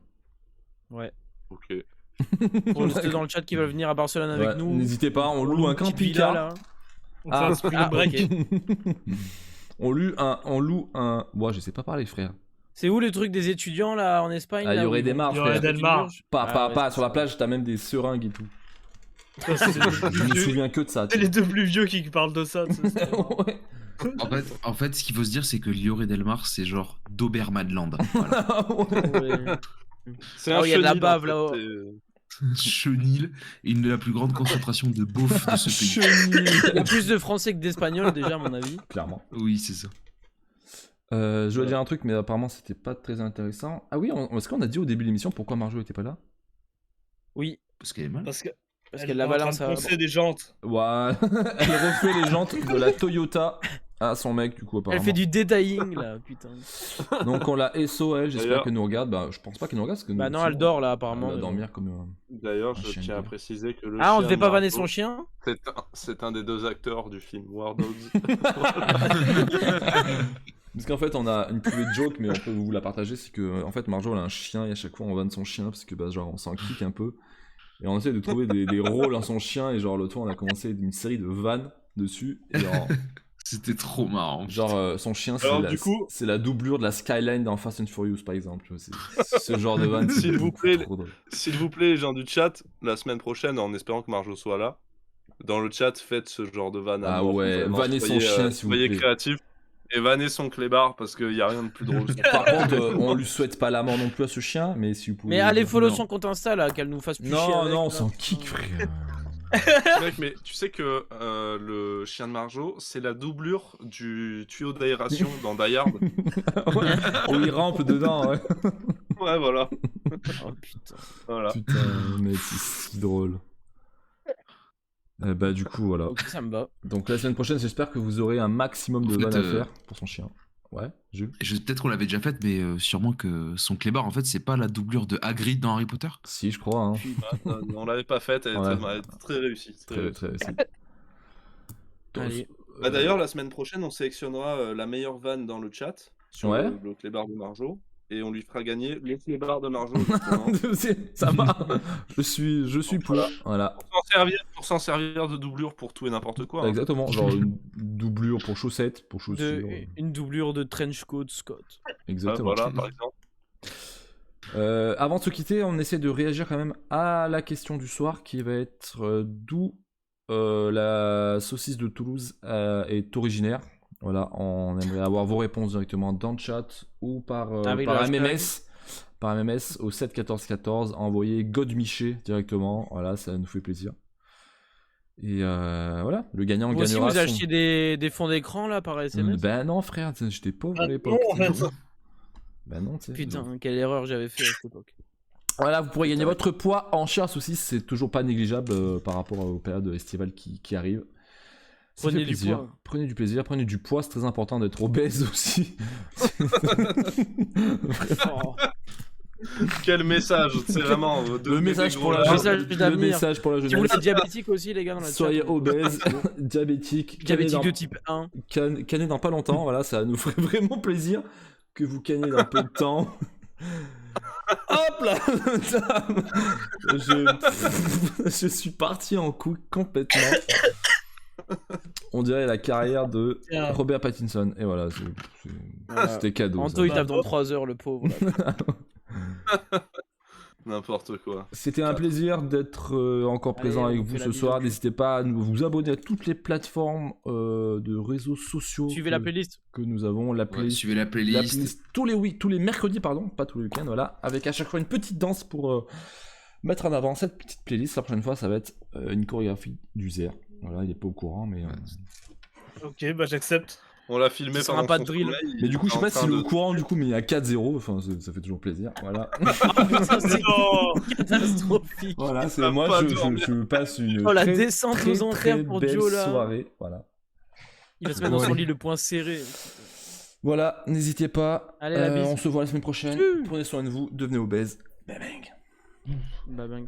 Ouais. Ok. Pour ceux dans le chat qui veulent venir à Barcelone avec Ouais, nous. n'hésitez pas, on loue un une petite villa, camping-car. là. On Ah, fait un spring break. on loue un. Moi, je sais pas parler, frère. C'est où le truc des étudiants là en Espagne Ah, là, il y où aurait ils des vont- marres, Il y aurait frère. des marres. Ouais, Sur la plage, t'as même des seringues et tout. Ça, c'est les deux Je plus me vieux- souviens que de ça. c'est les deux plus vieux qui parlent de ça. tu sais, c'est marrant. Ouais. En fait, ce qu'il faut se dire, c'est que Lloret Del Mar, c'est genre Dobermanland. Voilà. Ouais. C'est Oh, un y a de la chenil, bave, en fait, là-haut. Chenil, une de la plus grande concentration de beaufs de ce pays. Il y a plus de français que d'espagnols déjà à mon avis. Clairement. Oui, c'est ça. Je voulais dire un truc, mais apparemment c'était pas très intéressant. Ah oui, est-ce qu'on a dit au début de l'émission pourquoi Marjo était pas là? Oui, Parce qu'elle est mal. Parce que parce elle qu'elle est la en train balance de à... poncer des jantes. Ouais, elle refait les jantes de la Toyota à son mec, du coup, apparemment. Elle fait du detailing là, putain. Donc on l'a SOL, j'espère D'ailleurs- qu'elle nous regarde. Bah, je pense pas qu'elle nous regarde. Parce que Bah nous, non, elle sinon, dort là Elle apparemment. va mais bon. dormir comme. D'ailleurs, Un je chien tiens à de guerre. préciser que le Ah, on chien devait de pas vanner Margot, son chien? c'est un des deux acteurs du film War Dogs. Parce qu'en fait, on a une private joke, mais on peut vous la partager. C'est que, en fait, Marjo, elle a un chien et à chaque fois, on vanne son chien parce que, bah, genre, on s'en kick un peu. Et on essaie de trouver des rôles à son chien. Et, genre, l'autre fois, on a commencé une série de vannes dessus. Et C'était trop marrant. son chien, Alors, du coup- c'est la doublure de la skyline dans Fast and Furious, par exemple. Tu vois, c'est ce genre de vanne. c'est S'il vous beaucoup plaît, trop drôle. S'il vous plaît, les gens du chat, la semaine prochaine, en espérant que Marjo soit là, dans le chat, faites ce genre de vanne. à Ah mort, ouais, vraiment, vannez son soyez, chien, s'il vous soyez plaît. créatifs. Et vannez son clébard, parce qu'il n'y a rien de plus drôle. Par contre, on lui souhaite pas la mort non plus à ce chien, mais si vous pouvez. Mais allez follow Non. son compte Insta là, qu'elle nous fasse plus chier Non, avec, non, on là, s'en putain. kick, frère. Mec, mais tu sais que le chien de Marjo, c'est la doublure du tuyau d'aération dans Die Hard. Ouais, on y rampe dedans, ouais. Ouais, voilà. Oh putain. Voilà. Putain, mec, c'est si drôle. Bah, du coup, voilà. Ok, ça me va. Donc, la semaine prochaine, j'espère que vous aurez un maximum de En fait, vannes à faire pour son chien. Ouais, Jules. Peut-être qu'on l'avait déjà faite, mais sûrement que son clébard, en fait, c'est pas la doublure de Hagrid dans Harry Potter. Si, je crois, hein. Non, on l'avait pas faite, elle Ouais. était très réussie. Très, très réussi. Allez. Bah, d'ailleurs, la semaine prochaine, on sélectionnera la meilleure vanne dans le chat sur Ouais. le clébard de Marjo. Et on lui fera gagner le clébard de Marjo. justement. Ça va. Je suis pour. Voilà. Pour s'en servir de doublure pour tout et n'importe quoi. hein. Exactement. Genre une doublure pour chaussettes, pour chaussures. Une doublure de trench coat Scott. Exactement. Voilà, par exemple. Avant de se quitter, on essaie de réagir quand même à la question du soir qui va être d'où la saucisse de Toulouse est originaire. Voilà, on aimerait avoir vos réponses directement dans le chat ou par Avec par le hashtag. MMS. Par MMS au 7 14 14, envoyez Godmiché directement. Voilà, ça nous fait plaisir. Et voilà, le gagnant Vous aussi, gagnera vous achetez des fonds d'écran là par SMS? Ben non, frère, j'étais pauvre à Ah l'époque. non, en fait. Ben non, tu sais. Putain, quelle erreur j'avais fait à cette époque. Voilà, vous pourrez gagner votre poids en chair à saucisse, c'est toujours pas négligeable par rapport aux périodes estivales qui arrivent. Ça Prenez fait du plaisir. poids. Prenez du plaisir, prenez du poids, c'est très important d'être obèse aussi. Oh. Quel message, c'est vraiment Le message pour la message jeunesse. Le d'avenir. message pour la Si vous jeunesse. êtes diabétique aussi, les gars, dans la Soyez chat. obèse, diabétique, Diabétique de type 1. canner dans pas longtemps, voilà, ça nous ferait vraiment plaisir que vous caniez dans peu de temps. Hop là je suis parti en couille complètement. On dirait la carrière de Tiens. Robert Pattinson. Et voilà, Voilà. c'était cadeau. Anto, ça. il tape dans 3 heures, le pauvre. là. N'importe quoi. C'était un plaisir d'être encore Allez, présent on avec fait vous la ce bise soir. au cul. N'hésitez pas à vous abonner à toutes les plateformes de réseaux sociaux Suivez la playlist. que nous avons. La Ouais, playlist, suivez la la playlist. playlist tous les mercredis, pardon, pas tous les week-ends, voilà, avec à chaque fois une petite danse pour mettre en avant cette petite playlist. La prochaine fois, ça va être une chorégraphie d'Uzer. Voilà, il est pas au courant, mais. Ok, bah j'accepte. On l'a filmé Ce sera pendant pas son de drill. sommeil, Mais du coup, je sais il est pas en s'il train est au de- courant, du coup, mais il y a 4-0. Enfin, ça fait toujours plaisir. Voilà. Putain, c'est Non. catastrophique. Voilà, c'est va moi, pas je dormir. passe une Oh, la très, descente très, aux enfers très pour belle Joe, là. soirée. Voilà. Il va se mettre dans son Allez. lit le poing serré. Voilà, n'hésitez pas. Allez, la bise. On se voit la semaine prochaine. Tchuh. Prenez soin de vous, devenez obèse. Bang bang. Bah, bang.